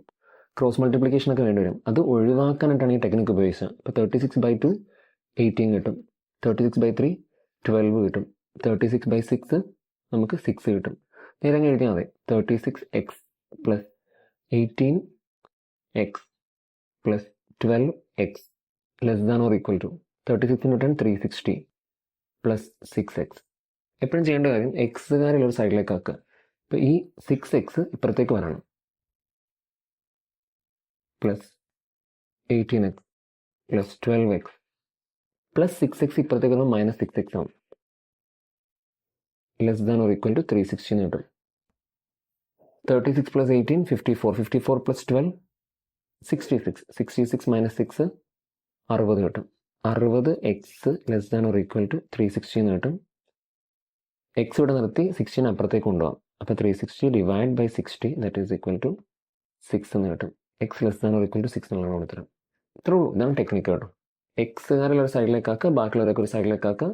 ക്രോസ് മൾട്ടിപ്ലിക്കേഷൻ ഒക്കെ വേണ്ടി വരും. അത് ഒഴിവാക്കാനായിട്ടാണ് ഈ ടെക്നിക്ക് ഉപയോഗിച്ചത്. ഇപ്പോൾ 36/2 18 കിട്ടും, 36/3 12 കിട്ടും, 36/6 നമുക്ക് 6 കിട്ടും. നേരെ അങ്ങ് എഴുതിയാൽ മതി. 36x plus 18x plus 12x less than or equal to 36 × 10 360 plus 6x. എപ്പോഴും ചെയ്യേണ്ട കാര്യം എക്സുകാരിൽ ഒരു സൈഡിലേക്ക് ആക്കുക. ഇപ്പോൾ ഈ 6x ഇപ്പുറത്തേക്ക് വരണം. Plus 18x plus 12x plus 6x ഇപ്പുറത്തേക്ക് വന്ന് മൈനസ് 6x ആവും. Less than or equal to 360 എന്ന് കിട്ടും. 36 പ്ലസ് 18 54. 54 പ്ലസ് 12 66. 66 മൈനസ് 6 60 കിട്ടും. 60x less than or equal to 360 എന്ന് കിട്ടും. എക്സ് ഇവിടെ നിർത്തി 16 അപ്പുറത്തേക്ക് കൊണ്ടുപോകാം. അപ്പോൾ 360 divide by 60 that is equal to 6 എന്ന് കിട്ടും. X less than or equal to 6 എന്നുള്ളതാണ് ഉത്തരം. ഇത്രേ ഉള്ളൂ. ഇതാണ് ടെക്നിക്ക് കേട്ടോ. എക്സുകാരിലൊരു സൈഡിലേക്കാക്കുക, ബാക്കിയുള്ളവരൊക്കെ ഒരു സൈഡിലേക്കാക്കുക,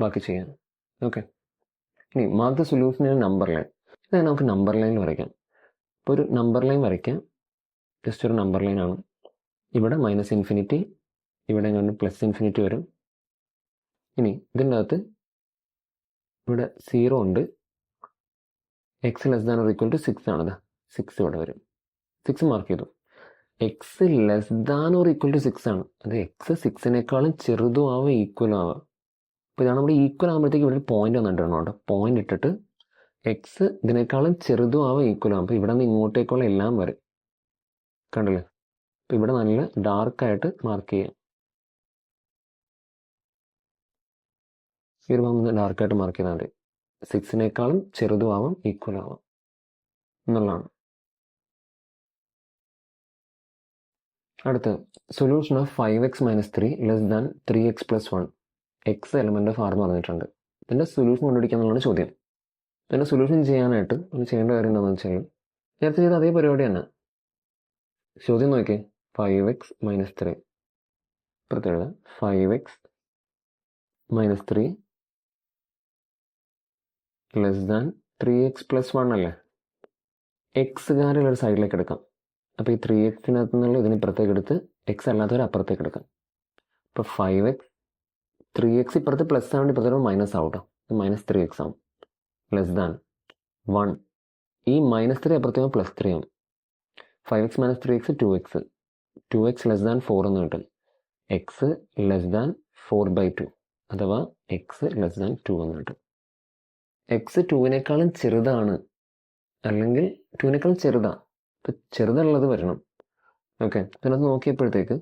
ബാക്കി ചെയ്യാം. ഓക്കെ. ഇനി mark the solution in number line. ഇത് നമുക്ക് നമ്പർ ലൈനിൽ വരയ്ക്കാം. ഇപ്പോൾ ഒരു നമ്പർ ലൈൻ വരയ്ക്കാം. ജസ്റ്റ് ഒരു നമ്പർ ലൈനാണ്. ഇവിടെ മൈനസ് ഇൻഫിനിറ്റി, ഇവിടെ കണ്ട് പ്ലസ് ഇൻഫിനിറ്റി വരും. ഇനി ഇതിൻ്റെ അകത്ത് ഇവിടെ 0 ഉണ്ട്. X less than or equal to 6 ആണത്. 6 ഇവിടെ വരും. 6 മാർക്ക് ചെയ്തു. X less than or equal to 6 ആണ്. അത് എക്സ് 6-നേക്കാളും ചെറുതും ആവാം ഈക്വലും ആവാം. അപ്പോൾ ഇതാണ് നമ്മുടെ ഈക്വൽ ആകുമ്പോഴത്തേക്ക് ഇവിടെ ഒരു പോയിന്റ് വന്നിട്ടുണ്ടോ കേട്ടോ. പോയിന്റ് ഇട്ടിട്ട് എക്സ് ഇതിനേക്കാളും ചെറുതും ആവാം ഈക്വലും ആവും. അപ്പോൾ ഇവിടെ നിന്ന് ഇങ്ങോട്ടേക്കുള്ള എല്ലാം വരും. കണ്ടില്ലേ? അപ്പോൾ ഇവിടെ നല്ല ഡാർക്കായിട്ട് മാർക്ക് ചെയ്യാം. ഈ ഒരു ഭാഗം ഡാർക്കായിട്ട് മാർക്ക് ചെയ്താൽ മതി. 6-നേക്കാളും ചെറുതും ആവാം ഈക്വലും ആവാം എന്നുള്ളതാണ്. അടുത്ത് solution of 5x minus 3 less than 3x plus 1. X element of R എന്ന് പറഞ്ഞിട്ടുണ്ട്. ഇതിൻ്റെ സൊല്യൂഷൻ കണ്ടുപിടിക്കുക എന്നുള്ളതാണ് ചോദ്യം. ഇതിൻ്റെ സൊല്യൂഷൻ ചെയ്യാനായിട്ട് നമ്മൾ ചെയ്യേണ്ട കാര്യം എന്താണെന്ന് വെച്ചാൽ നേരത്തെ ചെയ്ത അതേ പരിപാടി തന്നെ. ചോദ്യം നോക്കിയേ. 5x മൈനസ് 3 പ്രത്യേകത 5x minus 3 less than 3x plus 1 അല്ലേ. എക്സുകാരിലൊരു സൈഡിലേക്ക് എടുക്കാം. അപ്പോൾ ഈ 3x നിന്നുള്ള ഇതിന് ഇപ്പുറത്തേക്ക് എടുത്ത് എക്സ് അല്ലാത്തവർ അപ്പുറത്തേക്ക് എടുക്കാം. അപ്പോൾ 5x 3x ഇപ്പുറത്ത് പ്ലസ് ആവേണ്ടി ഇപ്പുറത്തേക്ക് മൈനസ് ആവും കേട്ടോ. മൈനസ് 3x ആവും. Less than 1. ഈ മൈനസ് 3 അപ്പുറത്തേക്ക് പ്ലസ് 3 ആവും. 5x minus 3x 2x. 2x less than 4 എന്ന് കിട്ടും. എക്സ് ലെസ് ദാൻ 4/2 അഥവാ എക്സ് ലെസ് ദാൻ 2 എന്ന് കിട്ടും. എക്സ് 2-നേക്കാളും ചെറുതാണ് അല്ലെങ്കിൽ 2-നേക്കാളും ചെറുതാണ്. ഇപ്പം ചെറുതുള്ളത് വരണം. ഓക്കെ. ഇതിനകത്ത് നോക്കിയപ്പോഴത്തേക്ക്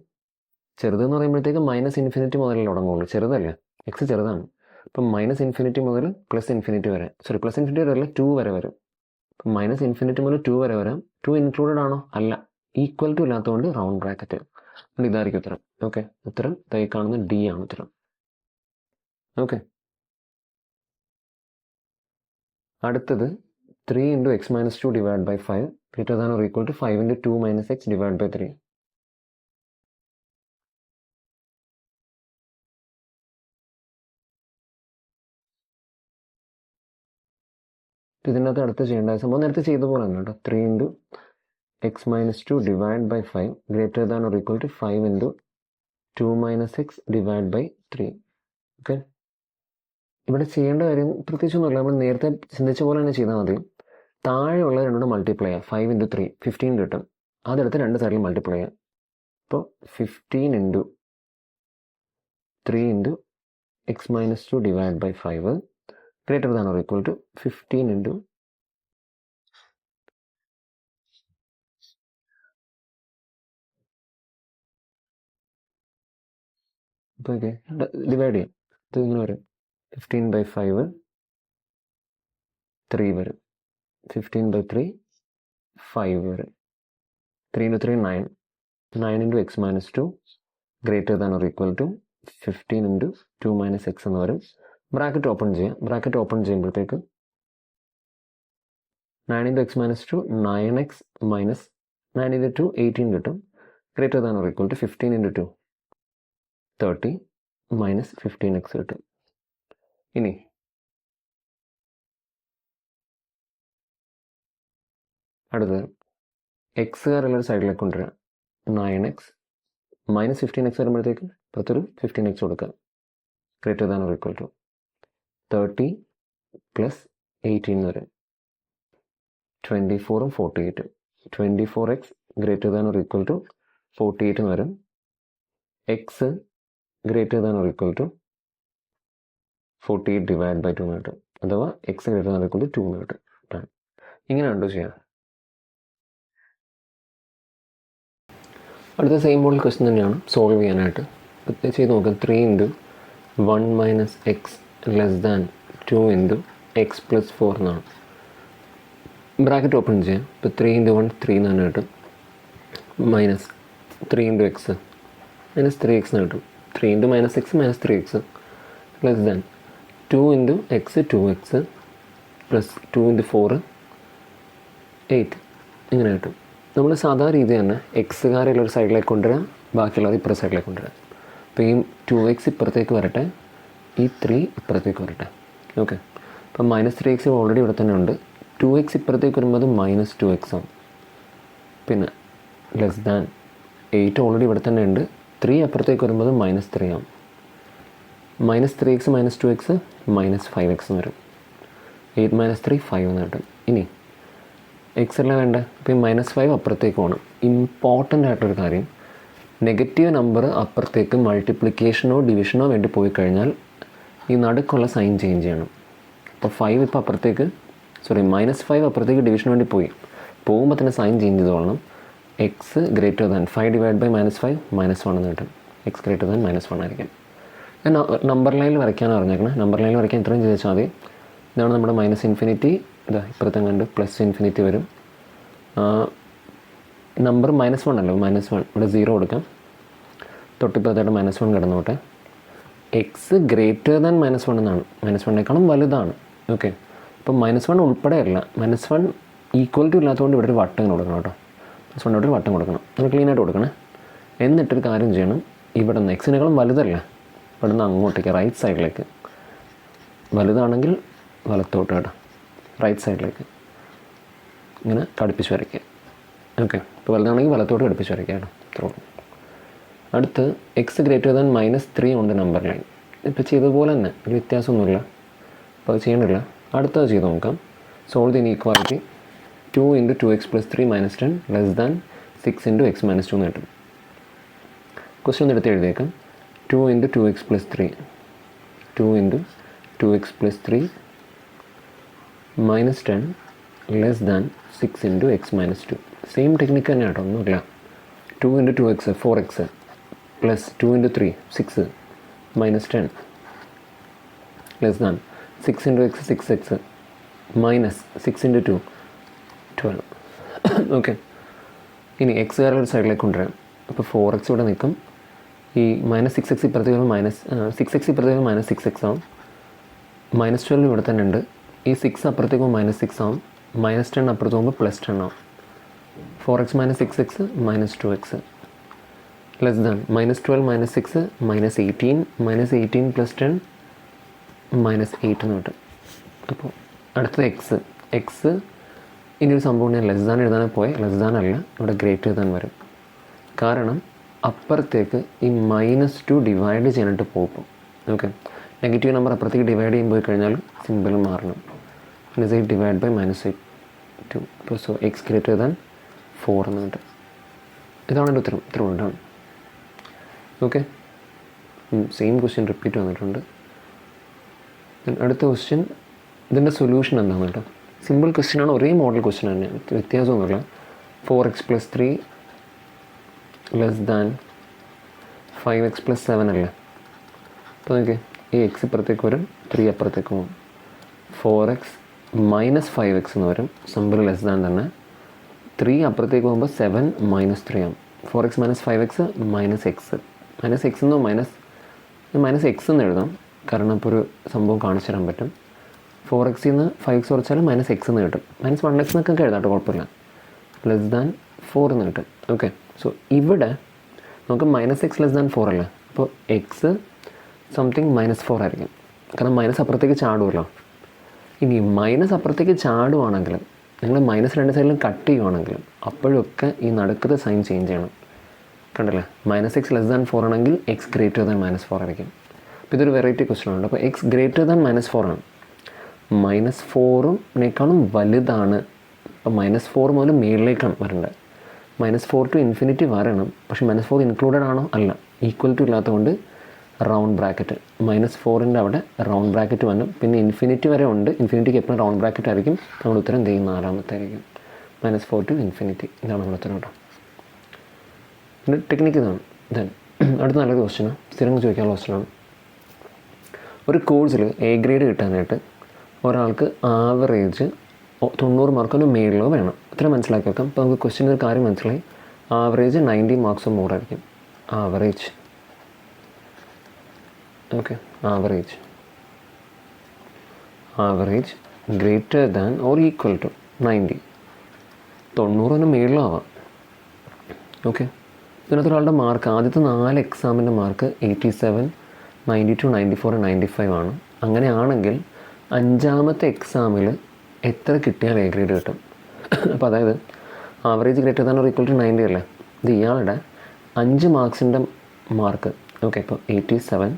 ചെറുതെന്ന് പറയുമ്പോഴത്തേക്ക് മൈനസ് ഇൻഫിനിറ്റി മുതലല്ലേ തുടങ്ങുള്ളൂ. ചെറുതല്ലേ. എക്സ് ചെറുതാണ്. അപ്പം മൈനസ് ഇൻഫിനിറ്റി മുതൽ പ്ലസ് ഇൻഫിനിറ്റി വരെ, പ്ലസ് ഇൻഫിനിറ്റി വരെ 2 വരെ വരും. അപ്പം മൈനസ് ഇൻഫിനിറ്റി മുതൽ 2 വരെ വരാം. 2 ഇൻക്ലൂഡഡ് ആണോ? അല്ല. ഈക്വൽ ടു ഇല്ലാത്തതുകൊണ്ട് റൗണ്ട് ബ്രാക്കറ്റ്. അതുകൊണ്ട് ഇതായിരിക്കും ഉത്തരം. ഓക്കെ. ഉത്തരം തൈ കാണുന്ന ഡി ആണ് ഉത്തരം. ഓക്കെ. അടുത്തത് 3 into x minus 2 divide by 5 greater than or equal to 5 into 2 minus x divide by 3. ഇതിനകത്ത് അടുത്ത് ചെയ്യേണ്ട സംഭവം നേരത്തെ ചെയ്ത പോലെ തന്നെ കേട്ടോ. 3 into x minus 2 divide by 5 greater than or equal to 5 into 2 minus x divide by 3. Okay. ഇവിടെ ചെയ്യേണ്ട കാര്യം പ്രത്യേകിച്ചൊന്നുമില്ല. നമ്മൾ നേരത്തെ ചിന്തിച്ച പോലെ തന്നെ ചെയ്താൽ മതി. താഴെയുള്ള രണ്ടും മൾട്ടിപ്ലൈ ചെയ്യാം. 5 ഇൻറ്റു 3 15 കിട്ടും. അതെടുത്ത് രണ്ട് സൈഡിൽ മൾട്ടിപ്ലൈ ചെയ്യാം. അപ്പോൾ 15 into 3 into x minus 2 divide by 5 greater than or equal to 15 into ഇപ്പോൾ ഓക്കെ ഡിവൈഡ് ചെയ്യാം. ഇത് ഇങ്ങനെ വരും. 15/5 3 വരും. 15/3 5 വരും. 3 into 3 9. 9 into x minus 2 greater than or equal to 15 into 2 minus x എന്ന് വരും. ബ്രാക്കറ്റ് ഓപ്പൺ ചെയ്യാം. ബ്രാക്കറ്റ് ഓപ്പൺ ചെയ്യുമ്പോഴത്തേക്ക് 9 into x minus 2 9x minus 9 into 2 18 കിട്ടും. Greater than or equal to 15 into 2 30 minus 15x കിട്ടും. ഇനി അടുത്തത് എക്സുകാരുള്ളൊരു സൈഡിലേക്ക് കൊണ്ടുവരിക. 9x മൈനസ് 15x വരുമ്പോഴത്തേക്ക് പുറത്തൊരു 15x കൊടുക്കുക. Greater than or equal to 30 plus 18 വരും. 24ഉം 48ഉം 24x greater than or equal to 48 എന്ന് വരും. X greater than or equal to 48 divide by 2 എന്ന് കിട്ടും. അഥവാ x greater than or equal to 2 എന്ന് കിട്ടും. ഇങ്ങനെ ഉണ്ടോ ചെയ്യാം. അടുത്ത സെയിം മോഡൽ ക്വസ്റ്റ്യൻ തന്നെയാണ് സോൾവ് ചെയ്യാനായിട്ട്. ചെയ്ത് നോക്കാം. 3 into 1 minus x less than 2 into x plus 4 എന്നാണ്. ബ്രാക്കറ്റ് ഓപ്പൺ ചെയ്യാം. ഇപ്പോൾ 3 ഇൻറ്റു 1 3 എന്ന് തന്നെ കിട്ടും. Minus 3 into x minus 3x എന്ന് കിട്ടും. 3 into minus X minus 3x less than 2 into X 2x plus 2 into 4 8 ഇങ്ങനെ കിട്ടും. നമ്മൾ സാധാരണ രീതി തന്നെ എക്സുകാരെയുള്ള ഒരു സൈഡിലേക്ക് കൊണ്ടുവരാം, ബാക്കിയുള്ളത് ഇപ്പുറത്തെ സൈഡിലേക്ക് കൊണ്ടുവരാം. അപ്പോൾ ഈ 2x ഇപ്പുറത്തേക്ക് വരട്ടെ, ഈ 3 ഇപ്പുറത്തേക്ക് വരട്ടെ. ഓക്കെ, അപ്പം മൈനസ് 3x ഓൾറെഡി ഇവിടെ തന്നെ ഉണ്ട്. 2x ഇപ്പുറത്തേക്ക് വരുമ്പോൾ അത് മൈനസ് 2x ആവും. പിന്നെ ലെസ് ദാൻ 8 ഓൾറെഡി ഇവിടെ തന്നെ ഉണ്ട്. 3 അപ്പുറത്തേക്ക് വരുമ്പോൾ മൈനസ് 3 ആവും. Minus 3x minus 2x minus 5x എന്ന് വരും. 8 മൈനസ് 3 5 എന്ന് കിട്ടും. ഇനി എക്സ് അല്ല വേണ്ട, അപ്പോൾ ഈ -5 അപ്പുറത്തേക്ക് പോകണം. ഇമ്പോർട്ടൻ്റ് ആയിട്ടൊരു കാര്യം, നെഗറ്റീവ് നമ്പർ അപ്പുറത്തേക്ക് മൾട്ടിപ്ലിക്കേഷനോ ഡിവിഷനോ വേണ്ടി പോയി കഴിഞ്ഞാൽ ഈ നടുക്കുള്ള സൈൻ ചേഞ്ച് ചെയ്യണം. അപ്പോൾ 5 ഇപ്പോൾ അപ്പുറത്തേക്ക് -5 അപ്പുറത്തേക്ക് ഡിവിഷന് വേണ്ടി പോകുമ്പോൾ തന്നെ സൈൻ ചേഞ്ച് ചെയ്തോളണം. X greater than 5 divide by -5 -1 എന്ന് കിട്ടും. എക്സ് ഗ്രേറ്റർ ദാൻ -1 ആയിരിക്കും. ഞാൻ നമ്പർ ലൈനിൽ വരയ്ക്കാനാണ് പറഞ്ഞേക്കുന്നത്. നമ്പർ ലൈനിൽ വരയ്ക്കാൻ ഇത്രയും ചോദിച്ചാൽ മതി. ഇതാണ് നമ്മുടെ -∞. ഇതാ ഇപ്പുറത്തെ കണ്ട് +∞ വരും. നമ്പർ -1 അല്ലോ, -1 ഇവിടെ 0 കൊടുക്കാം. തൊട്ടിപ്പുറത്തായിട്ട് -1 കിടന്നോട്ടെ. എക്സ് ഗ്രേറ്റർ ദാൻ -1 എന്നാണ്, -1 വലുതാണ്. ഓക്കെ, അപ്പം -1 ഉൾപ്പെടെയല്ല, -1 ഈക്വൽ ടു ഇല്ലാത്തതുകൊണ്ട് ഇവിടെ ഒരു വട്ടം കൊടുക്കണം കേട്ടോ. -1 ഒരു വട്ടം കൊടുക്കണം, നമ്മൾ ക്ലീനായിട്ട് കൊടുക്കണേ. എന്നിട്ടൊരു കാര്യം ചെയ്യണം, ഇവിടെ നിന്ന് എക്സിനേക്കാളും വലുതല്ല, ഇവിടെ നിന്ന് അങ്ങോട്ടേക്ക് റൈറ്റ് സൈഡിലേക്ക്, വലുതാണെങ്കിൽ വലത്തോട്ട് കേട്ടോ, റൈറ്റ് സൈഡിലേക്ക് ഇങ്ങനെ കടുപ്പിച്ച് വരയ്ക്കുക. ഓക്കെ, ഇപ്പോൾ വലുതാണെങ്കിൽ വലത്തോട്ട് കടുപ്പിച്ച് വരയ്ക്കുക കേട്ടോ. ഇത്രേ. അടുത്ത് എക്സ് ഗ്രേറ്റർ ദാൻ -3 ഉണ്ട് നമ്പർ ലൈൻ. ഇപ്പോൾ ചെയ്തതുപോലെ തന്നെ ഒരു വ്യത്യാസമൊന്നുമില്ല, അപ്പോൾ അത് ചെയ്യണില്ല. അടുത്തത് ചെയ്ത് നോക്കാം. Solve the inequality. 2 into 2x + 3 - 10 less than 6 into x - 2 എന്ന് കിട്ടും. ക്വസ്റ്റ്യൻ ഒന്ന് എടുത്ത് എഴുതിയേക്കാം. 2 into 2x + 3 2 into 2x + 3 -10 less than 6 into x - 2. Same technique തന്നെ കേട്ടോ, ഒന്നുമില്ല. 2 into 2x 4x plus 2 into 3 6 -10 less than 6 into x 6x minus 6 into 2 12. Okay, ഇനി X കാര്യം ഒരു സൈഡിലേക്ക് കൊണ്ടുവരാം. അപ്പോൾ 4x ഇവിടെ നിൽക്കും. ഈ -6x ഇപ്പുറത്തേക്ക് വരുമ്പോൾ -6x ഇപ്പുറത്തേക്ക് -6x ആവും. -12 ഇവിടെ തന്നെ ഉണ്ട്. ഈ 6 അപ്പുറത്തേക്ക് പോകുമ്പോൾ -6 ആവും. -10 അപ്പുറത്ത് പോകുമ്പോൾ +10 ആവും. 4x - 6x -2x less than -12 - 6 -18 -18 + 10 -8 എന്ന് കിട്ടും. അപ്പോൾ അടുത്തത് എക്സ് ഇനി ഒരു സംഭവം ഞാൻ ലെസ് ദാൻ എഴുതാൻ പോയി, ലെസ് ദാൻ അല്ല, ഇവിടെ ഗ്രേറ്റർ ദാൻ വരും. കാരണം അപ്പുറത്തേക്ക് ഈ -2 ഡിവൈഡ് ചെയ്യാനായിട്ട് പോകും. ഓക്കെ, നെഗറ്റീവ് നമ്പർ അപ്പുറത്തേക്ക് ഡിവൈഡ് ചെയ്യുമ്പോൾ പോയി കഴിഞ്ഞാൽ സിമ്പിൾ മാറണം. -8 ഡിവൈഡ് ബൈ -2. അപ്പോൾ സോ എക്സ് ഗ്രേറ്റർ ദാൻ 4 എന്ന് കിട്ടും. ഇതാണ് എൻ്റെ ഉത്തരം. ഇത്ര ഉണ്ടാണ്. ഓക്കെ, സെയിം ക്വസ്റ്റ്യൻ റിപ്പീറ്റ് വന്നിട്ടുണ്ട്. അടുത്ത ക്വസ്റ്റ്യൻ, ഇതിൻ്റെ സൊല്യൂഷൻ എന്താണെന്ന് കേട്ടോ. സിമ്പിൾ ക്വസ്റ്റ്യനാണ്, ഒരേ മോഡൽ ക്വസ്റ്റ്യൻ തന്നെ, വ്യത്യാസമൊന്നുമില്ല. 4x + 3 ലെസ് ദാൻ 5x + 7 അല്ലേ. അപ്പോൾ നോക്കിയേ, ഈ എക്സ് ഇപ്പുറത്തേക്ക് വരും, 3 അപ്പുറത്തേക്ക് പോകും. 4x - 5x എന്ന് വരും, സിമ്പിൾ ലെസ് ദാൻ തന്നെ. 3 അപ്പുറത്തേക്ക് പോകുമ്പോൾ 7 - 3 ആവും. 4x - 5x -x എന്നോ -x എന്ന് എഴുതാം, കാരണം ഇപ്പോൾ ഒരു സംഭവം കാണിച്ചു തരാൻ പറ്റും. 4x നിന്ന് 5x കുറച്ചാൽ -x എന്ന് കിട്ടും. -1x എന്നൊക്കെ എഴുതാട്ടോ, കുഴപ്പമില്ല. ലെസ് ദാൻ 4 എന്ന് കിട്ടും. ഓക്കെ, സോ ഇവിടെ നമുക്ക് -x ലെസ് ദാൻ 4 അല്ലേ, അപ്പോൾ എക്സ് സംതിങ് -4 ആയിരിക്കും, കാരണം മൈനസ് അപ്പുറത്തേക്ക് ചാടുമല്ലോ. ഇനി മൈനസ് അപ്പുറത്തേക്ക് ചാടുവാണെങ്കിലും നിങ്ങൾ മൈനസ് രണ്ട് സൈഡിലും കട്ട് ചെയ്യുവാണെങ്കിലും അപ്പോഴൊക്കെ ഈ നടുക്കത്തെ സൈൻ ചേഞ്ച് ചെയ്യണം. കണ്ടല്ലേ, -x ലെസ് ദാൻ 4 ആണെങ്കിൽ എക്സ് ഗ്രേറ്റർ ദാൻ -4 ആയിരിക്കും. അപ്പോൾ ഇതൊരു വെറൈറ്റി ക്വസ്റ്റ്യൻ ആണ്. അപ്പോൾ എക്സ് ഗ്രേറ്റർ ദാൻ -4 ആണ്, -4നേക്കാളും വലുതാണ്. അപ്പോൾ -4 മുതൽ മേളിലേക്കാണ് വരേണ്ടത്. -4 ടു ഇൻഫിനിറ്റി വരണം, പക്ഷേ -4 ഇൻക്ലൂഡഡ് ആണോ? അല്ല, ഈക്വൽ ടു ഇല്ലാത്തതുകൊണ്ട് റൗണ്ട് ബ്രാക്കറ്റ്, -4ൻ്റെ അവിടെ റൗണ്ട് ബ്രാക്കറ്റ് വന്നു. പിന്നെ ഇൻഫിനിറ്റി വരെ ഉണ്ട്, ഇൻഫിനിറ്റിക്ക് എപ്പോഴും റൗണ്ട് ബ്രാക്കറ്റ് ആയിരിക്കും. നമ്മുടെ ഉത്തരം എന്തെയും 4ാമത്തെ ആയിരിക്കും. -4 ടു ഇൻഫിനിറ്റി, ഇതാണ് നമ്മുടെ ഉത്തരം കേട്ടോ. പിന്നെ ടെക്നിക്ക് ഇതാണ്. ദെൻ അടുത്ത നല്ലൊരു ക്വസ്റ്റ്യനാണ്, സ്ഥിരം ചോദിക്കാനുള്ള ക്വസ്റ്റ്യനാണ്. ഒരു കോഴ്സിൽ എ ഗ്രേഡ് കിട്ടാനായിട്ട് ഒരാൾക്ക് ആവറേജ് 90 മാർക്കിന് മേളിലോ വേണം. ഇത്ര മനസ്സിലാക്കി വെക്കാം. അപ്പോൾ നമുക്ക് ക്വസ്റ്റ്യൻ ഒരു കാര്യം മനസ്സിലായി, ആവറേജ് 90 മാർക്സ് മോറായിരിക്കും. Average okay, average greater than or equal to 90, 90 മേളിലാവാം. ഓക്കെ, ഇതിനകത്ത് ഒരാളുടെ മാർക്ക് ആദ്യത്തെ 4 എക്സാമിൻ്റെ മാർക്ക് 87, 92, 94, 95 ആണ്. അങ്ങനെയാണെങ്കിൽ 5ാമത്തെ എക്സാമിൽ എത്ര കിട്ടിയാൽ എ ഗ്രേഡ് കിട്ടും? അപ്പോൾ അതായത് average greater than or equal to 90 അല്ലേ, ഇത് ഇയാളുടെ 5 മാർക്സിൻ്റെ മാർക്ക്. ഓക്കെ, ഇപ്പോൾ 87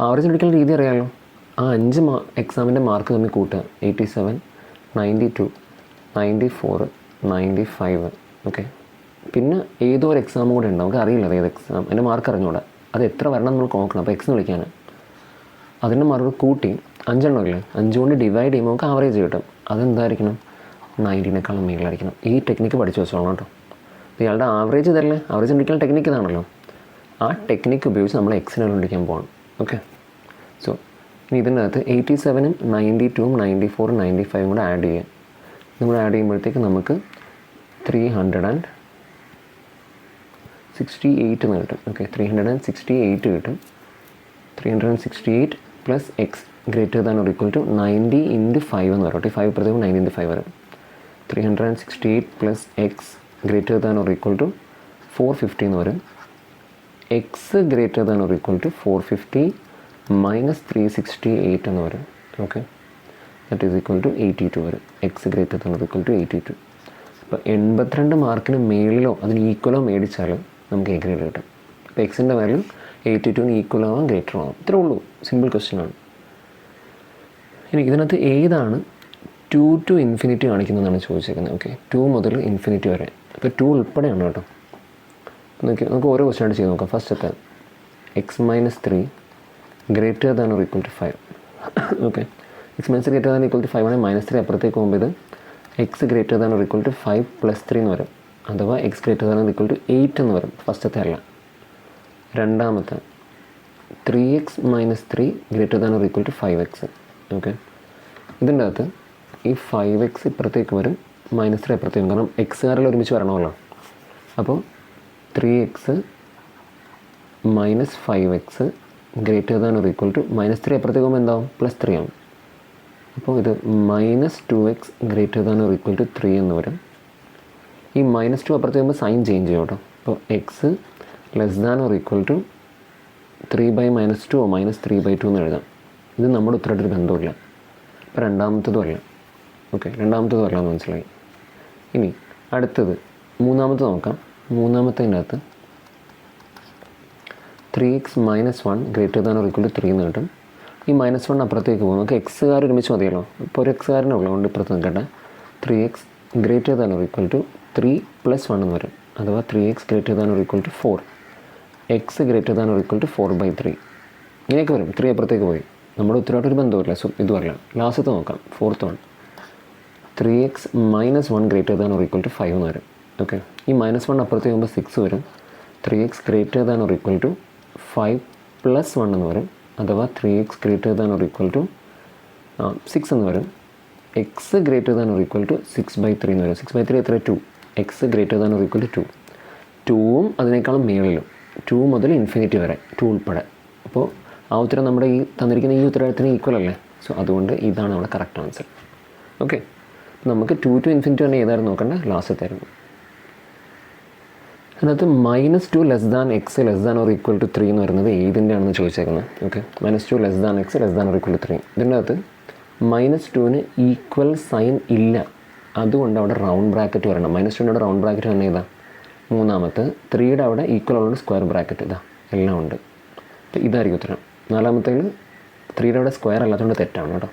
ആവറേജ് എടുക്കുന്ന രീതി അറിയാമല്ലോ. ആ 5 എക്സാമിൻ്റെ മാർക്ക് തമ്മിൽ കൂട്ടുക, 87, 92, 94, 95. ഓക്കെ, പിന്നെ ഏതോ ഒരു എക്സാം കൂടെ ഉണ്ട്, നമുക്ക് അറിയില്ല അത് ഏത് എക്സാം, എൻ്റെ മാർക്ക് അറിഞ്ഞൂടാ, അത് എത്ര വരണം നമ്മൾ നോക്കണം. അപ്പോൾ എക്സ് വിളിക്കാൻ അതിൻ്റെ മാർക്ക് കൂട്ടി 5 ഇല്ലേ, 5 കൊണ്ട് ഡിവൈഡ് ചെയ്യുമ്പോൾ നമുക്ക് ആവറേജ് കിട്ടും. അതെന്തായിരിക്കണം? 90-നേക്കാളും മേളിലായിരിക്കണം. ഈ ടെക്നിക്ക് പഠിച്ചു വെച്ചോളാം കേട്ടോ. ഇയാളുടെ ആവറേജ് ഇതല്ലേ, ആവറേജ് കണ്ടുപിടിക്കാൻ ടെക്നിക്ക് ഇതാണല്ലോ. ആ ടെക്നിക്ക് ഉപയോഗിച്ച് നമ്മൾ എക്സിനെ കണ്ടുപിടിക്കാൻ പോകണം. ഓക്കെ, സോ ഇനി ഇതിൻ്റെ അകത്ത് 87ഉം 92ഉം 94ഉം 95ഉം കൂടെ ആഡ് ചെയ്യുക. ഇതും കൂടെ ആഡ് ചെയ്യുമ്പോഴത്തേക്ക് നമുക്ക് 368 എന്ന് കിട്ടും. ഓക്കെ, 368 കിട്ടും. 368 plus x greater than or equal to 90 into 5 എന്ന് വരും. 5 പ്രത്യേകം 90 ഇൻറ്റു 5 വരും. 368 plus x greater than or equal to 450 എന്ന് വരും. X greater than or equal to 450 minus 368 എന്ന് വരും. Okay, that is equal to 82 വരും. X greater than or equal to 82. അപ്പോൾ 82 മാർക്കിന് മേളിലോ അതിന് ഈക്വലോ മേടിച്ചാൽ നമുക്ക് എ ഗ്രേഡ് കിട്ടും. അപ്പോൾ എക്സിൻ്റെ വാല്യൂ 82-ന് ഈക്വൽ ആവാം, ഗ്രേറ്റർ ആവാം. ഇത്രേ ഉള്ളൂ, സിമ്പിൾ ക്വസ്റ്റ്യൻ ആണ്. ഇനി ഇതിനകത്ത് ഏതാണ് 2 to ഇൻഫിനിറ്റി കാണിക്കുന്നതെന്നാണ് ചോദിച്ചേക്കുന്നത്. ഓക്കെ, 2 മുതൽ ഇൻഫിനിറ്റി വരെ. അപ്പോൾ 2 ഉൾപ്പെടെയാണ് കേട്ടോ. നമുക്ക് ഓരോ ക്വസ്റ്റ്യൻ ആയിട്ട് ചെയ്ത് നോക്കാം. ഫസ്റ്റത്തെ x-3 greater than or equal to 5. Okay, x-3 greater than equal to 5 ആണെങ്കിൽ -3 അപ്പുറത്തേക്ക് പോകുമ്പോൾ ഇത് x greater than or equal to 5 + 3 എന്ന് വരും. അഥവാ x greater than or equal to 8 എന്ന് വരും. ഫസ്റ്റത്തെ അല്ല. രണ്ടാമത്തെ 3x - 3 greater than or equal to 5x. Okay, ഇതിൻ്റെ അകത്ത് ഈ 5x ഇപ്പുറത്തേക്ക് വരും, -3 അപ്പുറത്തേക്കും, കാരണം എക്സുകാരിൽ ഒരുമിച്ച് വരണമല്ലോ. അപ്പോൾ 3x - 5x greater than or equal to -3 അപ്പുറത്തേക്ക് പോകുമ്പോൾ എന്താവും? +3 ആവും. അപ്പോൾ ഇത് -2x greater than or equal to 3 എന്ന് വരും. ഈ -2 അപ്പുറത്ത് വരുമ്പോൾ സൈൻ ചേഞ്ച് ചെയ്യും കേട്ടോ. അപ്പോൾ x less than or equal to 3/-2 -3/2 എന്ന് എഴുതാം. ഇത് നമ്മുടെ ഉത്തരമായിട്ടൊരു ബന്ധമില്ല. അപ്പോൾ രണ്ടാമത്തതും അല്ല. ഓക്കെ, രണ്ടാമത്തതും അല്ല എന്ന് മനസ്സിലായി. ഇനി അടുത്തത് മൂന്നാമത്തെ നോക്കാം. മൂന്നാമത്തതിൻ്റെ അകത്ത് 3x - 1 greater than or equal to 3 എന്ന് കിട്ടും. ഈ -1 അപ്പുറത്തേക്ക് പോകും. നമുക്ക് എക്സുകാർ ഒരുമിച്ച് മതിയല്ലോ. ഇപ്പോൾ ഒരു എക്സുകാരനെ ഉള്ളതുകൊണ്ട് ഇപ്പുറത്ത് നിൽക്കട്ടെ. 3x greater than or equal to 3 + 1 എന്ന് വരും. അഥവാ 3x greater than or equal to 4. X greater than or equal to 4/3. ഇങ്ങനെയൊക്കെ വരും. 3 അപ്പുറത്തേക്ക് പോയി. നമ്മുടെ ഉത്തരവായിട്ടൊരു ബന്ധമില്ല. സോ ഇതുമല്ല. ലാസ്റ്റത്തെ നോക്കാം, fourth one. 3x - 1 greater than or equal to 5 എന്ന് വരും. ഓക്കെ, ഈ -1 അപ്പുറത്തേക്ക് പോകുമ്പോൾ 6 വരും. 3x greater than or equal to 5 + 1 എന്ന് വരും. അഥവാ 3x greater than or equal to 6 എന്ന് വരും. X greater than or equal to 6/3 എന്ന് വരും. 6/3 എത്ര? 2. X greater than or equal to 2. 2ഉം അതിനേക്കാളും മേളിലും, 2 മുതൽ ഇൻഫിനിറ്റി വരെ, 2 ഉൾപ്പെടെ. അപ്പോൾ ആ ഉത്തരം നമ്മുടെ ഈ തന്നിരിക്കുന്ന ഈ ഉത്തരത്തിന് ഈക്വൽ അല്ലേ. സോ അതുകൊണ്ട് ഇതാണ് നമ്മുടെ കറക്റ്റ് ആൻസർ. ഓക്കെ, നമുക്ക് 2 to ഇൻഫിനിറ്റി തന്നെ ഏതായിരുന്നു നോക്കണ്ടേ? ലാസ്റ്റത്തായിരുന്നു. അതിനകത്ത് -2 less than x less than or equal to 3 എന്ന് വരുന്നത് ഏതിൻ്റെ ആണെന്ന് ചോദിച്ചേക്കുന്നത്. Okay, -2 less than x less than or equal to 3. ഇതിൻ്റെ അകത്ത് -2ന് ഈക്വൽ സൈൻ ഇല്ല, അതുകൊണ്ട് അവിടെ റൗണ്ട് ബ്രാക്കറ്റ് വരണം. -2ൻ്റെ അവിടെ റൗണ്ട് ബ്രാക്കറ്റ് തന്നെ ഇതാ. മൂന്നാമത്തെ 3യുടെ അവിടെ ഈക്വൽ ഉള്ള സ്ക്വയർ ബ്രാക്കറ്റ് ഇതാ, എല്ലാം ഉണ്ട്. അപ്പോൾ ഇതായിരിക്കും ഉത്തരം. നാലാമത്തേൽ 3യുടെ അവിടെ സ്ക്വയർ അല്ലാത്തതുകൊണ്ട് തെറ്റാണ് കേട്ടോ.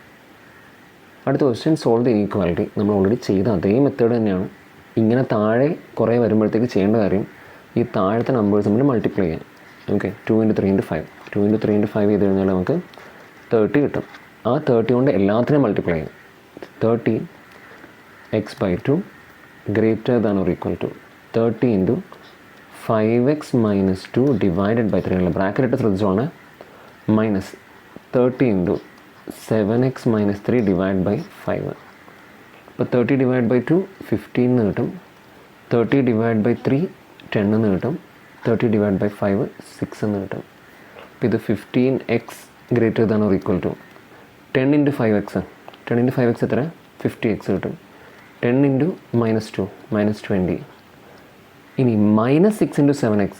അടുത്ത ക്വസ്റ്റ്യൻ സോൾവ് ദ ഇനീക്വാലിറ്റി. നമ്മൾ ഓൾറെഡി ചെയ്ത അതേ മെത്തേഡ് തന്നെയാണ്. ഇങ്ങനെ താഴെ കുറേ വരുമ്പോഴത്തേക്ക് ചെയ്യേണ്ട കാര്യം ഈ താഴത്തെ നമ്പേഴ്സ് തമ്മിൽ മൾട്ടിപ്ലൈ ചെയ്യാം. ഓക്കെ, 2 × 3 × 5. 2 × 3 × 5 ചെയ്ത് കഴിഞ്ഞാൽ നമുക്ക് 30 കിട്ടും. ആ 30 കൊണ്ട് എല്ലാത്തിനെയും മൾട്ടിപ്ലൈ ചെയ്യാം. 30 x/2 greater than or equal to 30 × 5x minus 2 divided by 3 ആണല്ലോ. ബ്രാക്കറ്റ് ഇട്ട് ശ്രദ്ധിച്ചോളെ. Minus 30 into 7x minus 3 divide by 5. അപ്പോൾ 30 ഡിവൈഡ് ബൈ 2 15 എന്ന് കിട്ടും. 30 ഡിവൈഡ് ബൈ 3 10 എന്ന് കിട്ടും. 30 ഡിവൈഡ് ബൈ 5 6 എന്ന് കിട്ടും. അപ്പോൾ ഇത് 15x greater than or equal to 10 into 5x. 10 into 5x എത്ര? 50x കിട്ടും. 10 ഇൻറ്റു മൈനസ് 2 മൈനസ് 20. ഇനി minus 6 into 7x.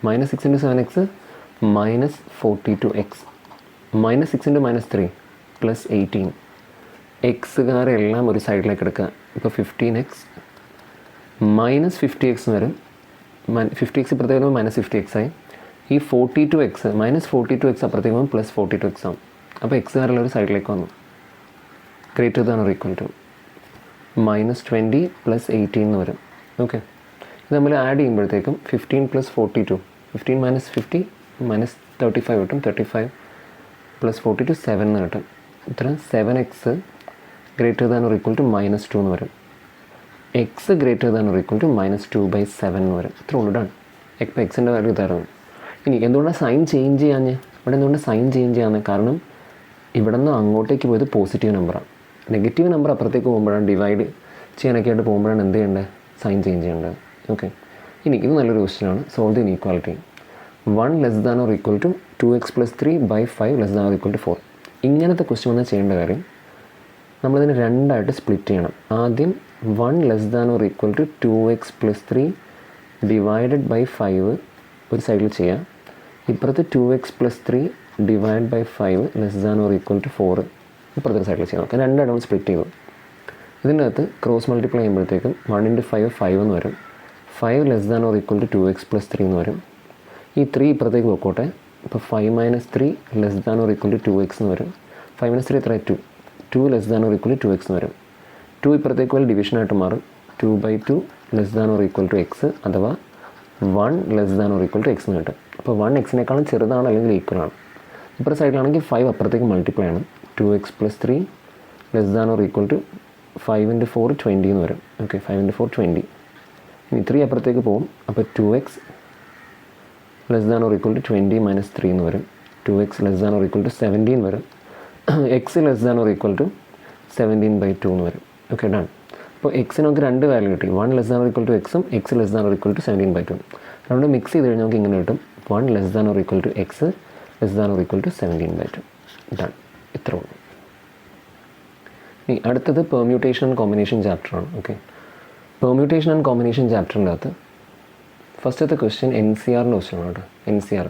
Minus 6 into 7x minus 42x. Minus 6 into minus 3 plus 18. എക്സുകാരെല്ലാം ഒരു സൈഡിലേക്ക് എടുക്കുക. ഇപ്പോൾ 15x മൈനസ് 50x വരും. 50x ഇപ്പുറത്തേക്ക് വരുമ്പോൾ മൈനസ് 50x ആയി. ഈ 42x മൈനസ് 42x അപ്പുറത്തേക്ക് പോകുമ്പോൾ പ്ലസ് 42x ആവും. അപ്പോൾ എക്സുകാരെല്ലാം ഒരു സൈഡിലേക്ക് വന്നു. Greater than or equal to minus 20 plus 18 എന്ന് വരും. ഓക്കെ, ഇത് നമ്മൾ ആഡ് ചെയ്യുമ്പോഴത്തേക്കും 15 പ്ലസ് 42, 15 മൈനസ് 50 മൈനസ് 35 കിട്ടും. 35 പ്ലസ് 42 7 എന്ന് കിട്ടും. ഇത്ര 7x greater than or equal to minus 2 എന്ന് വരും. X greater than or equal to minus 2/7 എന്ന് വരും. ഇത്ര ഉള്ളതാണ്. ഇപ്പോൾ എക്സിൻ്റെ വാല്യൂ ഇതായിരുന്നു. ഇനി എന്തുകൊണ്ടാണ് സൈൻ ചേഞ്ച് ചെയ്യാഞ്ഞ്? ഇവിടെ എന്തുകൊണ്ട് സൈൻ ചേഞ്ച് ചെയ്യാന്ന്? കാരണം ഇവിടെ നിന്ന് അങ്ങോട്ടേക്ക് പോയത് പോസിറ്റീവ് നമ്പറാണ്. നെഗറ്റീവ് നമ്പർ അപ്പുറത്തേക്ക് പോകുമ്പോഴാണ്, ഡിവൈഡ് ചെയ്യാനൊക്കെ ആയിട്ട് പോകുമ്പോഴാണ് എന്ത് ചെയ്യേണ്ടത്? സൈൻ ചേഞ്ച് ചെയ്യേണ്ടത്. ഓക്കെ, ഇനി ഇത് നല്ലൊരു ക്വസ്റ്റ്യനാണ്. Solve the inequality. 1 less than or equal to 2x plus 3/5 less than or equal to 4. ഇങ്ങനത്തെ ക്വസ്റ്റ്യൻ വന്നാൽ ചെയ്യേണ്ട കാര്യം നമ്മളിതിന് രണ്ടായിട്ട് സ്പ്ലിറ്റ് ചെയ്യണം. ആദ്യം 1 less than or equal to 2x plus 3 divided by 5 ഒരു സൈഡിൽ ചെയ്യാം. ഇപ്പുറത്ത് 2x plus 3 divide by 5 less than or equal to 4 ഇപ്പുറത്തെ സൈഡിൽ ചെയ്യാം. നമുക്ക് രണ്ടായിട്ടും സ്പ്ലിറ്റ് ചെയ്തു. ഇതിൻ്റെ അകത്ത് ക്രോസ് മൾട്ടിപ്ലൈ ചെയ്യുമ്പോഴത്തേക്കും 1 ഇൻറ്റു 5 5 എന്ന് വരും. 5 less than or equal to 2x plus 3 എന്ന് വരും. ഈ 3 ഇപ്പുറത്തേക്ക് നോക്കോട്ടെ. ഇപ്പോൾ 5 minus 3 less than or equal to 2x എന്ന് വരും. 5 മൈനസ് 3 എത്ര? 2. 2 less than or equal to 2x എന്ന് വരും. 2 ഇപ്പുറത്തേക്ക് പോയാൽ ഡിവിഷനായിട്ട് മാറും. 2/2 less than or equal to x അഥവാ 1 less than or equal to x എന്ന് കിട്ടും. അപ്പോൾ 1 x-നേക്കാളും ചെറുതാണ് അല്ലെങ്കിൽ ഈക്വൽ ആണ്. ഇപ്പുറത്തെ സൈഡിലാണെങ്കിൽ 5 അപ്പുറത്തേക്ക് മൾട്ടിപ്ലൈ ആണ്. 2x plus 3 less than or equal to 5 into 4 20 എന്ന് വരും. Okay, 5 into 4 20. ഇനി 3 അപ്പുറത്തേക്ക് പോകും. അപ്പോൾ 2x less than or equal to 20 minus 3 എന്ന് വരും. 2x less than or equal to 17 വരും. x less than or equal to 17/2 എന്ന് വരും. Okay, done. അപ്പോൾ എക്സിന് നമുക്ക് രണ്ട് വാല്യൂ കിട്ടി. 1 less than or equal to എക്സും x less than or equal to 17/2. രണ്ട് മിക്സ് ചെയ്ത് കഴിഞ്ഞാൽ നമുക്ക് ഇങ്ങനെ കിട്ടും. 1 less than or equal to x less than or equal to 17/2. Done. ഇത്ര ഉള്ളൂ. ഇനി അടുത്തത് പെർമ്യൂട്ടേഷൻ ആൻഡ് കോമ്പിനേഷൻ ചാപ്റ്ററാണ്. ഓക്കെ, പെർമ്യൂട്ടേഷൻ ആൻഡ് കോമ്പിനേഷൻ ചാപ്റ്ററിൻ്റെ അകത്ത് ഫസ്റ്റത്തെ ക്വസ്റ്റ്യൻ NCRൻ്റെ ക്വസ്റ്റ്യനാണ് കേട്ടോ. NCR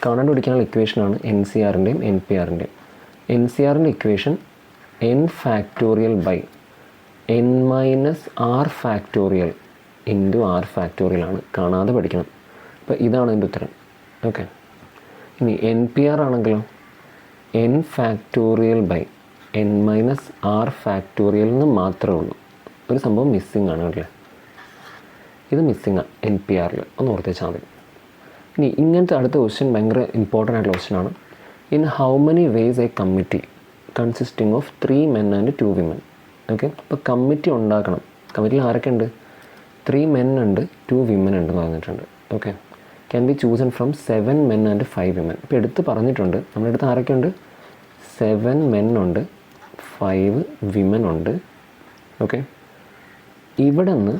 കാണാണ്ട് പിടിക്കാനുള്ള ഇക്വേഷനാണ് NCRൻ്റെയും NPRൻ്റെയും. NCRൻ്റെ equation n factorial by n minus r factorial into r factorial ആണ്. കാണാതെ പഠിക്കണം. അപ്പോൾ ഇതാണ് എൻ്റെ ഉത്തരം. ഓക്കെ, ഇനി NPR ആണെങ്കിലോ n factorial by n minus r factorial എന്ന് മാത്രമേ ഉള്ളൂ. ഒരു സംഭവം മിസ്സിങ് ആണ് അല്ലേ? ഇത് മിസ്സിങ് ആണ് NPRൽ. ഒന്ന് ഓർത്ത് വെച്ചാൽ മതി. ഇനി ഇങ്ങനത്തെ അടുത്ത ക്വസ്റ്റ്യൻ ഭയങ്കര ഇമ്പോർട്ടൻ്റ് ആയിട്ടുള്ള ക്വസ്റ്റ്യനാണ്. In how many vase A committee consisting of 3 men and 2 women. Okay, അപ്പോൾ കമ്മിറ്റി ഉണ്ടാക്കണം. കമ്മിറ്റിയിൽ ആരൊക്കെ ഉണ്ട്? 3 men ഉണ്ട്, 2 women ഉണ്ടെന്ന് പറഞ്ഞിട്ടുണ്ട്. Okay, can be chosen from 7 men and 5 women. ഇപ്പോൾ എടുത്ത് പറഞ്ഞിട്ടുണ്ട്. നമ്മുടെ അടുത്ത് ആരൊക്കെ ഉണ്ട്? 7 men ഉണ്ട്, 5 women ഉണ്ട്. ഓക്കെ, ഇവിടെ നിന്ന്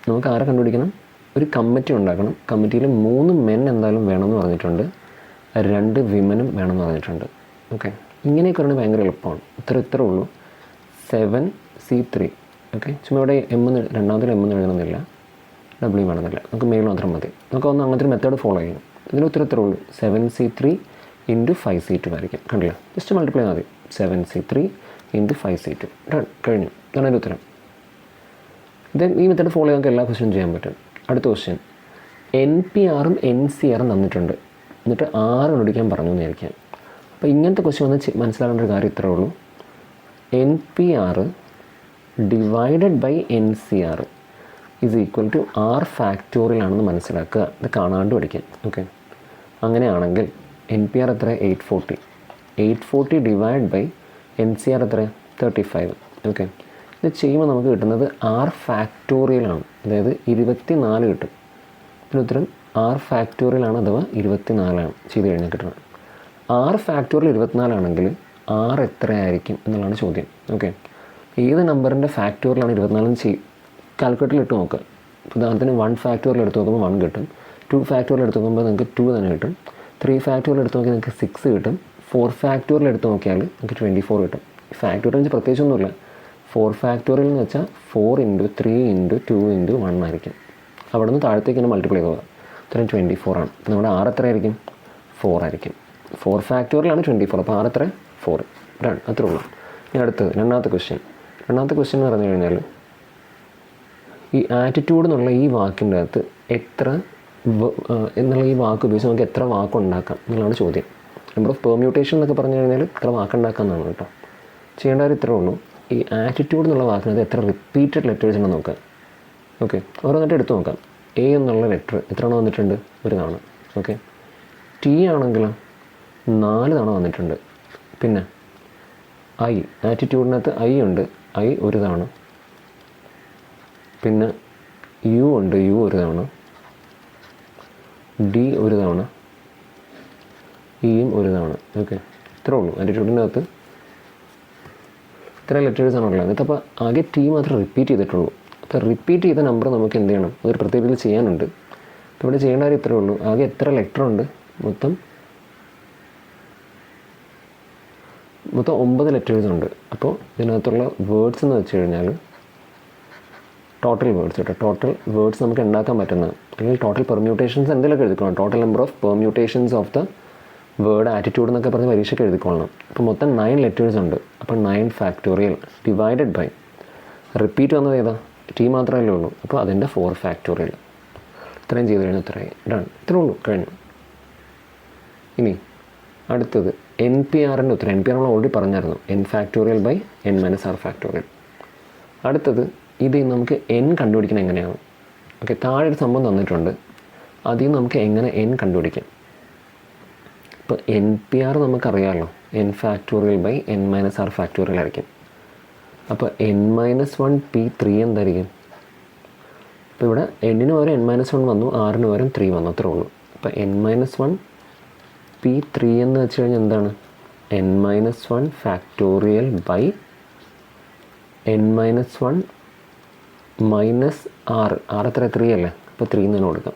നമുക്ക് ആരെ കണ്ടുപിടിക്കണം? ഒരു കമ്മിറ്റി ഉണ്ടാക്കണം. കമ്മിറ്റിയിൽ 3 men എന്തായാലും വേണമെന്ന് പറഞ്ഞിട്ടുണ്ട്, 2 women വേണമെന്ന് പറഞ്ഞിട്ടുണ്ട്. ഓക്കെ, ഇങ്ങനെയൊക്കെ പറഞ്ഞാൽ ഭയങ്കര എളുപ്പമാണ്. ഇത്ര ഉള്ളൂ. 7C3. ഓക്കെ, ചുമ്മാ ഇവിടെ രണ്ടാമത്തിൽ M എഴുതണമെന്നില്ല, W വേണമെന്നില്ല, നമുക്ക് മെയിൽ മാത്രം മതി. നമുക്ക് ഒന്ന് അങ്ങനത്തെ ഒരു മെത്തേഡ് ഫോളോ ചെയ്യണം. ഇതിന് ഇത്ര ഉള്ളൂ. 7C3 ഇൻറ്റു 5C2 ആയിരിക്കും. കണ്ടില്ല? ജസ്റ്റ് മൾട്ടിപ്ലൈ മതി. 7C3 into 5C2. കഴിഞ്ഞു. ഇതാണ് എൻ്റെ ഉത്തരം. ദെൻ ഈ മെത്തേഡ് ഫോളോ ചെയ്യാൻ നമുക്ക് എല്ലാ ക്വസ്റ്റ്യനും ചെയ്യാൻ പറ്റും. അടുത്ത ക്വസ്റ്റ്യൻ NPRും NCRും തന്നിട്ടുണ്ട്, എന്നിട്ട് 6 കണ്ടുപിടിക്കാൻ പറഞ്ഞു എന്നിരിക്കാം. അപ്പോൾ ഇങ്ങനത്തെ ക്വസ്റ്റ്യൻ വന്ന് മനസ്സിലാക്കേണ്ട ഒരു കാര്യം ഇത്രേ ഉള്ളൂ. NPR divided by NCR is equal to R factorial ആണെന്ന് മനസ്സിലാക്കുക. ഇത് കാണാണ്ട് പഠിക്കാം. ഓക്കെ, അങ്ങനെയാണെങ്കിൽ NPR എത്ര? 840 ഡിവൈഡ് ബൈ NCR എത്ര? 35. ഓക്കെ, ഇത് ചെയ്യുമ്പോൾ നമുക്ക് കിട്ടുന്നത് R ഫാക്ടോറിയലാണ്. അതായത് 24 കിട്ടും. ഇതിന് ഉത്തരം ആർ ഫാക്ടോറിയലാണ് അഥവാ 24 ചെയ്ത് കഴിഞ്ഞാൽ കിട്ടുന്നത്. ആർ ഫാക്ടോറിയൽ 24 ആണെങ്കിൽ ആർ എത്രയായിരിക്കും എന്നുള്ളതാണ് ചോദ്യം. ഓക്കെ, ഏത് നമ്പറിൻ്റെ ഫാക്ടോറിയലാണ് 24 കാൽക്കുലേറ്ററിൽ ഇട്ട് നോക്കുക. ഉദാഹരണത്തിന് 1 ഫാക്ടോറിയൽ എടുത്ത് നോക്കുമ്പോൾ 1 കിട്ടും, 2 ഫാക്ടോറിയൽ എടുത്ത് നോക്കുമ്പോൾ നിങ്ങൾക്ക് 2 തന്നെ കിട്ടും, 3 ഫാക്ടോറിയൽ എടുത്ത് നോക്കിയാൽ നിങ്ങൾക്ക് 6 കിട്ടും, 4 ഫാക്ടോറിയൽ എടുത്ത് നോക്കിയാൽ നിങ്ങൾക്ക് 24 കിട്ടും. ഫാക്ടോറിയൽ വെച്ച് പ്രത്യേകിച്ചൊന്നുമില്ല. 4 ഫാക്ടോറിയൽ എന്ന് വെച്ചാൽ 4 × 3 × 2 × 1 ആയിരിക്കും. അവിടെ നിന്ന് താഴത്തേക്ക് തന്നെ മൾട്ടിപ്ലൈ ചെയ്യുക. ഇത്രയും 24 ആണ്. അപ്പോൾ നമ്മുടെ ആർ എത്രയായിരിക്കും? 4 ആയിരിക്കും. 4 ഫാക്ടോറിയലാണ് 24. അപ്പോൾ ആർ എത്ര? 4. ഡൺ, അത്രേ ഉള്ളൂ. ഇനി അടുത്തത് രണ്ടാമത്തെ ക്വസ്റ്റ്യൻ എന്ന് പറഞ്ഞു കഴിഞ്ഞാൽ ഈ ആറ്റിറ്റ്യൂഡ് എന്നുള്ള ഈ വാക്കിൻ്റെ അകത്ത് എത്ര എന്നുള്ള ഈ വാക്ക് ഉപയോഗിച്ച് നമുക്ക് എത്ര വാക്കുണ്ടാക്കാം എന്നുള്ളതാണ് ചോദ്യം. നമ്പർ ഓഫ് പെർമ്യൂട്ടേഷൻ എന്നൊക്കെ പറഞ്ഞു കഴിഞ്ഞാൽ എത്ര വാക്കുണ്ടാക്കാം എന്നാണ് കേട്ടോ. ചെയ്യേണ്ട കാര്യം ഇത്രേ ഉള്ളൂ. ഈ ആറ്റിറ്റ്യൂഡ് എന്നുള്ള വാക്കിനകത്ത് എത്ര റിപ്പീറ്റഡ് ലെറ്റേഴ്സ് ഉണ്ടെന്ന് നോക്കാം. ഓക്കെ, ഓരോന്നിട്ട് എടുത്ത് നോക്കാം. എ എന്നുള്ള ലെറ്റർ എത്ര തവണ വന്നിട്ടുണ്ട്? ഒരു തവണ. ഓക്കെ, ടി ആണെങ്കിലും 4 തവണ വന്നിട്ടുണ്ട്. പിന്നെ ഐ, ആറ്റിറ്റ്യൂഡിനകത്ത് ഐ ഉണ്ട്, ഐ ഒരു തവണ. പിന്നെ യു ഉണ്ട്, യു ഒരു തവണ. ഡി ഒരു തവണ, ഇയും ഒരു തവണ. ഓക്കെ, ഇത്രേ ഉള്ളൂ. ആറ്റിറ്റ്യൂഡിൻ്റെ അകത്ത് ഇത്ര ലെറ്റേഴ്സാണ് ഉള്ളത്. എന്നിട്ട് അപ്പോൾ ആകെ ടി മാത്രം റിപ്പീറ്റ് ചെയ്തിട്ടുള്ളൂ. അപ്പോൾ റിപ്പീറ്റ് ചെയ്ത നമ്പർ നമുക്ക് എന്ത് ചെയ്യണം? അതൊരു പ്രത്യേക രീതിയിൽ ചെയ്യാനുണ്ട്. അപ്പോൾ ഇവിടെ ചെയ്യേണ്ട കാര്യം ഇത്രേ ഉള്ളൂ. ആകെ എത്ര ലെറ്റർ ഉണ്ട്? മൊത്തം 9 ലെറ്റേഴ്സ് ഉണ്ട്. അപ്പോൾ ഇതിനകത്തുള്ള വേർഡ്സ് എന്ന് വെച്ച് കഴിഞ്ഞാൽ ടോട്ടൽ വേർഡ്സ് കേട്ടോ. ടോട്ടൽ വേർഡ്സ് നമുക്ക് ഉണ്ടാക്കാൻ പറ്റുന്നത്, അല്ലെങ്കിൽ ടോട്ടൽ പെർമ്യൂട്ടേഷൻസ് എന്തെങ്കിലുമൊക്കെ എഴുതിക്കണം. Total number of permutations of the word attitude എന്നൊക്കെ പറഞ്ഞ് പരീക്ഷയ്ക്ക് എഴുതിക്കൊള്ളണം. അപ്പോൾ മൊത്തം 9 ലെറ്റേഴ്സ് ഉണ്ട്. അപ്പോൾ 9 ഫാക്ടോറിയൽ ഡിവൈഡഡ് ബൈ റിപ്പീറ്റ് വന്നത് ഏതാ? ടി മാത്രമല്ലേ ഉള്ളൂ. അപ്പോൾ അതിൻ്റെ 4 ഫാക്ടോറിയൽ. ഇത്രയും ചെയ്ത് കഴിഞ്ഞാൽ ഇത്രയും ഡൺ. ഇത്രേ ഉള്ളൂ, കഴിഞ്ഞു. ഇനി അടുത്തത് എൻ പി ആറിൻ്റെ ഉത്തരം. എൻ പി ആർ നമ്മൾ ഓൾറെഡി പറഞ്ഞായിരുന്നു, N factorial by N minus R factorial. അടുത്തത് ഇത് നമുക്ക് എൻ കണ്ടുപിടിക്കുന്നത് എങ്ങനെയാണ്? ഓക്കെ, താഴെ ഒരു സംഭവം തന്നിട്ടുണ്ട്. അതിൽ നിന്ന് നമുക്ക് എങ്ങനെ എൻ കണ്ടുപിടിക്കാം? ഇപ്പോൾ എൻ പി ആർ നമുക്കറിയാമല്ലോ, N factorial by N minus R factorial ആയിരിക്കും. അപ്പോൾ n-1p3 എന്തായിരിക്കും? അപ്പോൾ ഇവിടെ എന്നിന് പകരം n-1 വന്നു, ആറിന് പകരം 3 വന്നു, അത്രേ ഉള്ളൂ. അപ്പോൾ n-1p3 എന്ന് വെച്ച് കഴിഞ്ഞാൽ എന്താണ്? n-1 factorial by n-1 minus ആറ്. എത്ര? 3 അല്ലേ? അപ്പോൾ 3 എന്ന് തന്നെ കൊടുക്കാം.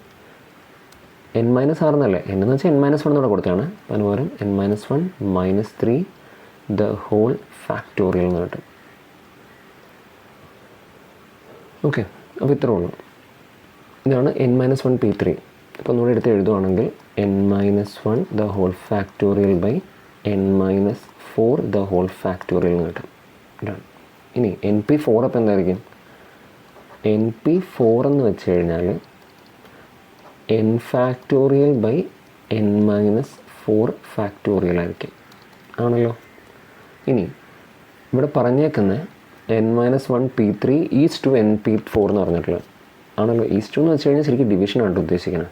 n-6 എന്നല്ലേ? എന്ന് വെച്ചാൽ n-1 എന്നൂടെ കൊടുത്തതാണ്. അപ്പോൾ അതിന് പകരം n-1 minus 3 the whole factorial എന്ന് കിട്ടും. ഓക്കെ, അപ്പോൾ ഇത്രേ ഉള്ളൂ. ഇതാണ് n-1p3. അപ്പോൾ ഒന്നുകൂടെ എടുത്ത് എഴുതുവാണെങ്കിൽ n-1 the whole factorial by n-4 the whole factorial എന്ന് കിട്ടും. ഇതാണ്. ഇനി np4 അപ്പോൾ എന്തായിരിക്കും? np4 എന്ന് വെച്ച് കഴിഞ്ഞാൽ n factorial by n-4 factorial ആയിരിക്കും. ആണല്ലോ. ഇനി ഇവിടെ പറഞ്ഞേക്കുന്ന n-1p3 ഈസ് ടു np4 എന്ന് പറഞ്ഞിട്ടുള്ളത് ആണല്ലോ. ഈസ് ടു എന്ന് വെച്ച് കഴിഞ്ഞാൽ ശരിക്കും ഡിവിഷനാണ് ഉദ്ദേശിക്കുന്നത്.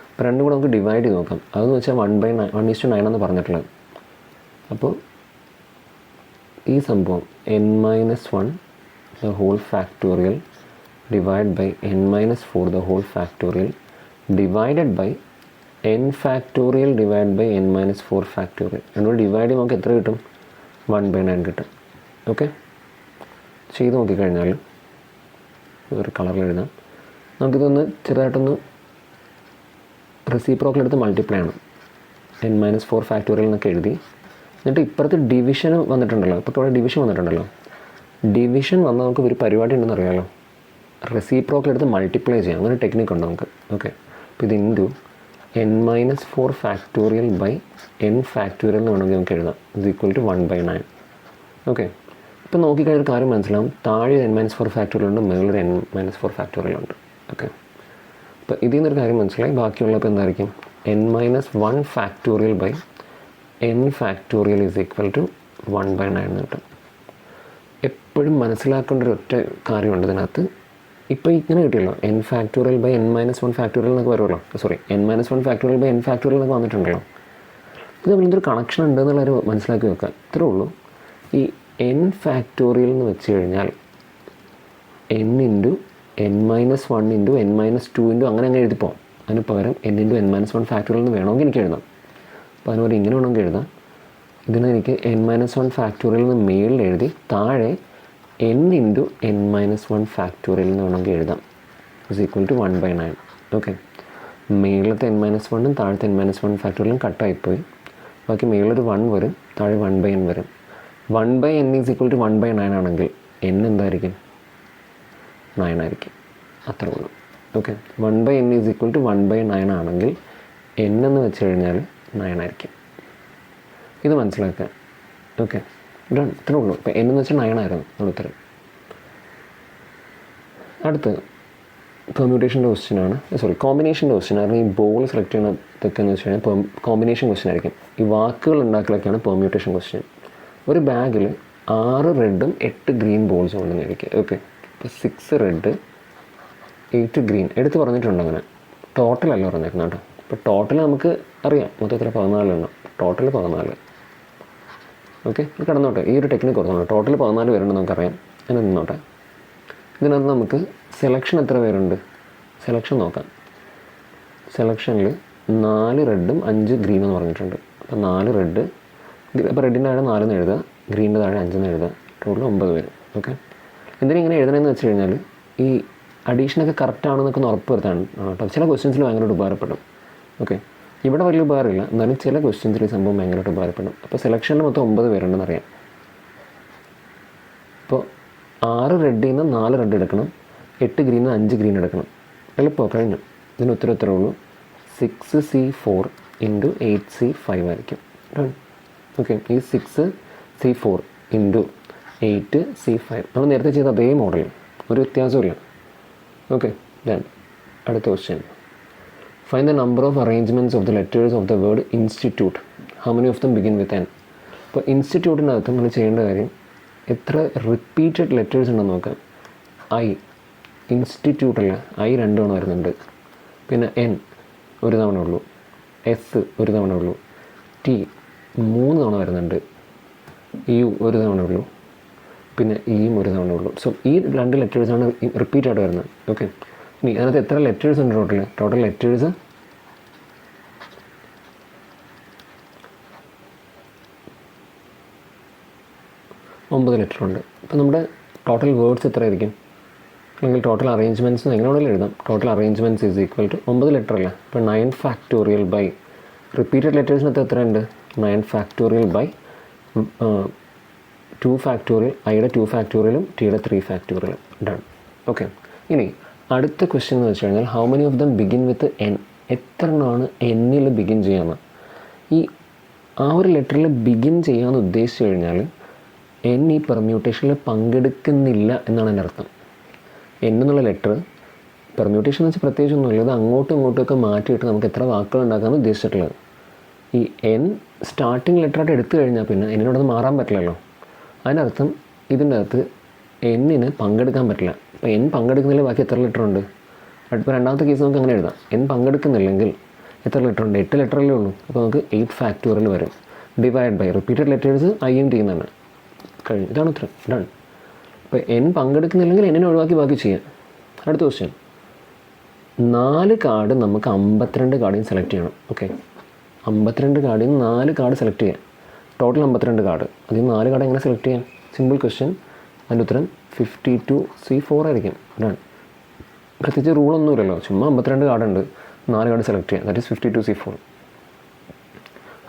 അപ്പോൾ രണ്ടും കൂടെ നമുക്ക് ഡിവൈഡ് ചെയ്ത് നോക്കാം. അതെന്ന് വെച്ചാൽ 1/9 എന്ന് പറഞ്ഞിട്ടുള്ളത്. അപ്പോൾ ഈ സംഭവം n-1 the whole factorial divide by n-4 the whole factorial divided by n factorial divide by n-4 factorial. രണ്ടുകൂടെ ഡിവൈഡ് ചെയ്ത് നമുക്ക് എത്ര കിട്ടും? 1/9 കിട്ടും. ഓക്കെ, ചെയ്ത് നോക്കിക്കഴിഞ്ഞാൽ ഒരു കളറിൽ എഴുതാം. നമുക്കിതൊന്ന് ചെറുതായിട്ടൊന്ന് റെസിപ്രോക്കൽ എടുത്ത് മൾട്ടിപ്ലൈ ആണ്. n-4 ഫാക്ടോറിയൽ എന്നൊക്കെ എഴുതി. എന്നിട്ട് ഇപ്പുറത്ത് ഡിവിഷൻ വന്നിട്ടുണ്ടല്ലോ. ഇപ്പോൾ ഇവിടെ ഡിവിഷൻ വന്നിട്ടുണ്ടല്ലോ. ഡിവിഷൻ വന്നാൽ നമുക്ക് ഒരു പരിപാടി ഉണ്ടെന്ന് അറിയാമല്ലോ. റെസിപ്രോക്കൽ എടുത്ത് മൾട്ടിപ്ലൈ ചെയ്യാം. അങ്ങനെ ടെക്നിക്ക് ഉണ്ട് നമുക്ക്. ഓക്കെ, അപ്പോൾ ഇത് into n-4 factorial by n factorial എന്ന് വേണമെങ്കിൽ നമുക്ക് എഴുതാം. ഇത് ഈക്വൽ ടു 1/9. ഓക്കെ, ഇപ്പോൾ നോക്കിക്കഴിഞ്ഞൊരു കാര്യം മനസ്സിലാവും. താഴെ n-4 ഫാക്ടോറിയൽ ഉണ്ട്, മുകളിൽ n-4 ഫാക്ടോറിയൽ ഉണ്ട്. ഓക്കെ, അപ്പോൾ ഇതിൽ നിന്നൊരു കാര്യം മനസ്സിലായി. ബാക്കിയുള്ളപ്പോൾ എന്തായിരിക്കും? n-1 factorial by n factorial is equal to 1/9 എന്ന് കിട്ടും. എപ്പോഴും മനസ്സിലാക്കേണ്ട ഒരു ഒറ്റ കാര്യമുണ്ട് ഇതിനകത്ത്. ഇപ്പോൾ ഇങ്ങനെ കിട്ടിയല്ലോ, n factorial by n-1 factorial എന്നൊക്കെ വരുമല്ലോ. Sorry, n-1 factorial by n factorial എന്നൊക്കെ വന്നിട്ടുണ്ടല്ലോ. ഇത് തമ്മിൽ എന്തൊരു കണക്ഷൻ ഉണ്ട് എന്നുള്ളൊരു മനസ്സിലാക്കി വെക്കുക. ഇത്രേ ഉള്ളൂ. ഈ n ഫാക്ടോറിയൽ എന്ന് വെച്ച് കഴിഞ്ഞാൽ n into n-1 into n-2 into അങ്ങനെ എഴുതിപ്പോം. അതിന് പകരം n into n minus 1 factorial എന്ന് വേണമെങ്കിൽ എനിക്ക് എഴുതാം. അപ്പോൾ അതിന് ഇങ്ങനെ വേണമെങ്കിൽ എഴുതാം. ഇതിന് എനിക്ക് n മൈനസ് 1 ഫാക്ടോറിയൽ എന്ന് മേളിൽ എഴുതി താഴെ n into n minus 1 factorial എന്ന് വേണമെങ്കിൽ എഴുതാം. Is equal to 1/9. ഓക്കെ, മേളിലത്തെ n മൈനസ് 1ഉം താഴത്തെ n മൈനസ് 1 ഫാക്ടോറിയലും കട്ടായിപ്പോയി. ബാക്കി മേളിലൊരു 1 വരും, താഴെ 1/n വരും. 1/n ഈസ് ഈക്വൽ ടു 1/9 ആണെങ്കിൽ n എന്തായിരിക്കും? 9 ആയിരിക്കും. അത്രേ ഉള്ളൂ. Okay, 1/n is equal to 1/9 ആണെങ്കിൽ n എന്ന് വെച്ച് കഴിഞ്ഞാൽ 9 ആയിരിക്കും. ഇത് മനസ്സിലാക്കുക. ഓക്കെ, ഇത്രേ ഉള്ളൂ. ഇപ്പോൾ n എന്ന് വെച്ചാൽ 9 ആയിരുന്നു നമ്മുടെ ഉത്തരം. അടുത്ത് പെർമ്യൂട്ടേഷൻ്റെ ക്വസ്റ്റ്യനാണ്, കോമ്പിനേഷൻ്റെ ക്വസ്റ്റ്യൻ. കാരണം ഈ ബോൾ സെലക്ട് ചെയ്യുന്നതൊക്കെ എന്ന് വെച്ച് കഴിഞ്ഞാൽ കോമ്പിനേഷൻ ക്വസ്റ്റ്യൻ ആയിരിക്കും. ഈ വാക്കുകൾ ഉണ്ടാക്കലൊക്കെയാണ് പെർമ്യൂട്ടേഷൻ ക്വസ്റ്റ്യൻ. ഒരു ബാഗിൽ 6 റെഡും 8 ഗ്രീൻ ബോൾസും ഉണ്ടെന്ന് ഇരിക്കുക. ഓക്കെ, ഇപ്പോൾ 6 റെഡ് 8 ഗ്രീൻ എടുത്ത് പറഞ്ഞിട്ടുണ്ട്. അങ്ങനെ ടോട്ടലല്ല പറഞ്ഞേക്കുന്നത് കേട്ടോ. ഇപ്പോൾ ടോട്ടൽ നമുക്ക് അറിയാം, മൊത്തത്തിൽ 14 എണ്ണം. ടോട്ടൽ 14. ഓക്കെ, കിടന്നോട്ടെ. ഈ ഒരു ടെക്നിക്ക് കൊടുത്തോളൂ. ടോട്ടൽ 14 പേരുണ്ട് നമുക്കറിയാം. അങ്ങനെ നിന്നോട്ടെ. ഇതിനകത്ത് നമുക്ക് സെലക്ഷൻ എത്ര പേരുണ്ട്? സെലക്ഷൻ നോക്കാം. സെലക്ഷനിൽ 4 റെഡും 5 ഗ്രീനും എന്ന് പറഞ്ഞിട്ടുണ്ട്. അപ്പോൾ 4 റെഡ്, അപ്പോൾ റെഡിൻ്റെ താഴെ 4 എന്ന് എഴുതുക, ഗ്രീനിൻ്റെ താഴെ 5 എന്ന് എഴുതുക. ടോട്ടൽ 9 പേര്. ഓക്കെ, എന്തിനാ ഇങ്ങനെ എഴുതണമെന്ന് വെച്ച് കഴിഞ്ഞാൽ ഈ അഡീഷനൊക്കെ കറക്റ്റാണെന്നൊക്കെ ഒന്ന് ഉറപ്പ് വരുത്താണ് കേട്ടോ. ചില ക്വസ്റ്റ്യൻസിൽ ഭയങ്കരമായിട്ട് ഉപകാരപ്പെടും. ഓക്കെ, ഇവിടെ വലിയ ഉപകാരമില്ല, എന്നാലും ചില ക്വസ്റ്റ്യൻസിൽ ഈ സംഭവം ഭയങ്കരമായിട്ട് ഉപകാരപ്പെടും. അപ്പോൾ സെലക്ഷനിൽ മൊത്തം 9 പേരുണ്ടെന്ന് അറിയാം. ഇപ്പോൾ 6 റെഡിൽ നിന്ന് 4 റെഡ് എടുക്കണം, 8 ഗ്രീനിൽ നിന്ന് 5 ഗ്രീൻ എടുക്കണം. എളുപ്പമോ? കഴിഞ്ഞു. ഇതിന് ഉത്തരം ഉള്ളൂ 6C4 ഇൻറ്റു 8C5 ആയിരിക്കും. ഓക്കെ, ഈ 6C4 ഇൻറ്റു 8C5 നമ്മൾ നേരത്തെ ചെയ്ത അതേ മോഡൽ, ഒരു വ്യത്യാസമില്ല. ഓക്കെ, ദെൻ അടുത്ത question. Find the number of arrangements of the letters of the word institute. How many of them begin with n? അപ്പോൾ ഇൻസ്റ്റിറ്റ്യൂട്ടിനകത്ത് നമ്മൾ ചെയ്യേണ്ട കാര്യം എത്ര റിപ്പീറ്റഡ് ലെറ്റേഴ്സ് ഉണ്ടെന്ന് നോക്കാം. ഐ ഇൻസ്റ്റിറ്റ്യൂട്ടല്ല, ഐ 2 തവണ വരുന്നുണ്ട്. പിന്നെ n ഒരു തവണ ഉള്ളൂ, എസ് ഒരു തവണ ഉള്ളൂ, ടി 3 തവണ വരുന്നുണ്ട്, യു ഒരു തവണ ഉള്ളൂ, പിന്നെ ഇയും ഒരു തവണ ഉള്ളൂ. സോ ഈ 2 ലെറ്റേഴ്സാണ് റിപ്പീറ്റ് ആയിട്ട് വരുന്നത്. ഓക്കെ, ഇനി അതിനകത്ത് എത്ര ലെറ്റേഴ്സ് ഉണ്ട്? ടോട്ടൽ ലെറ്റേഴ്സ് 9 ലെറ്റർ ഉണ്ട്. അപ്പോൾ നമ്മുടെ ടോട്ടൽ വേർഡ്സ് എത്ര ആയിരിക്കും? അല്ലെങ്കിൽ ടോട്ടൽ അറേഞ്ച്മെൻറ്റ്സ് എങ്ങനെ വേണമെങ്കിലും എഴുതാം. Total arrangements is equal to 9 letter അല്ല. ഇപ്പോൾ 9 ഫാക്ടോറിയൽ ബൈ റിപ്പീറ്റഡ് ലെറ്റേഴ്സിനകത്ത് എത്ര ഉണ്ട്? 9 ഫാക്ടോറിയൽ ബൈ 2 ഫാക്ടോറിയൽ, ഐയുടെ 2 ഫാക്ടോറിയലും ടിയുടെ 3 ഫാക്ടോറിയലും. ഡൺ. ഓക്കെ, ഇനി അടുത്ത ക്വസ്റ്റ്യൻ എന്ന് വെച്ച് കഴിഞ്ഞാൽ how many of them begin with n? എത്ര എണ്ണമാണ് എന്നിൽ ബിഗിൻ ചെയ്യാമെന്ന്. ഈ ആ ഒരു ലെറ്ററിൽ ബിഗിൻ ചെയ്യാമെന്ന് ഉദ്ദേശിച്ച് കഴിഞ്ഞാൽ n ഈ പെർമ്യൂട്ടേഷനിൽ പങ്കെടുക്കുന്നില്ല എന്നാണ് എൻ്റെ അർത്ഥം. n എന്നുള്ള ലെറ്റർ പെർമ്യൂട്ടേഷൻ എന്ന് വെച്ചാൽ പ്രത്യേകിച്ചൊന്നുമില്ല, ഇത് അങ്ങോട്ടും ഇങ്ങോട്ടുമൊക്കെ മാറ്റിയിട്ട് നമുക്ക് എത്ര വാക്കുകൾ ഉണ്ടാക്കാമെന്ന് ഉദ്ദേശിച്ചിട്ടുള്ളത്. ഈ n സ്റ്റാർട്ടിങ് ലെറ്ററായിട്ട് എടുത്തു കഴിഞ്ഞാൽ പിന്നെ എന്നിനോടൊന്ന് മാറാൻ പറ്റില്ലല്ലോ. അതിനർത്ഥം ഇതിൻ്റെ അകത്ത് എന്നിന് പങ്കെടുക്കാൻ പറ്റില്ല. അപ്പോൾ n പങ്കെടുക്കുന്നില്ല, ബാക്കി എത്ര ലെറ്റർ ഉണ്ട്? ഇപ്പോൾ രണ്ടാമത്തെ കേസ് നമുക്ക് അങ്ങനെ എഴുതാം. n പങ്കെടുക്കുന്നില്ലെങ്കിൽ എത്ര ലെറ്റർ ഉണ്ട്? 8 ലെറ്ററല്ലേ ഉള്ളൂ. അപ്പോൾ നമുക്ക് 8 ഫാക്ടോറിയൽ വരും. ഡിവൈഡ് ബൈ റിപ്പീറ്റഡ് ലെറ്റേഴ്സ് ഐയും ടിയും തന്നെ. കഴിഞ്ഞു. ഇതാണ് ഉത്തരം. ഡൺ. അപ്പോൾ n പങ്കെടുക്കുന്നില്ലെങ്കിൽ എന്നിനെ ഒഴിവാക്കി ബാക്കി ചെയ്യാം. അടുത്ത ക്വസ്റ്റ്യൻ. 4 കാർഡ് നമുക്ക് 52 കാർഡിൽ സെലക്ട് ചെയ്യണം. ഓക്കെ, 52 കാർഡിൽ നിന്ന് 4 കാർഡ് സെലക്ട് ചെയ്യാം. Total 52 card. അതിൽ നിന്ന് 4 കാർഡ് എങ്ങനെ സെലക്ട് ചെയ്യാം? Simple question. അതിൻ്റെ ഉത്തരം 52C4 ആയിരിക്കും. ഡൺ. പ്രത്യേകിച്ച് റൂളൊന്നുമില്ലല്ലോ, ചുമ്മാ 52 കാർഡുണ്ട്, 4 കാർഡ് സെലക്ട് ചെയ്യാം. That is 52C4.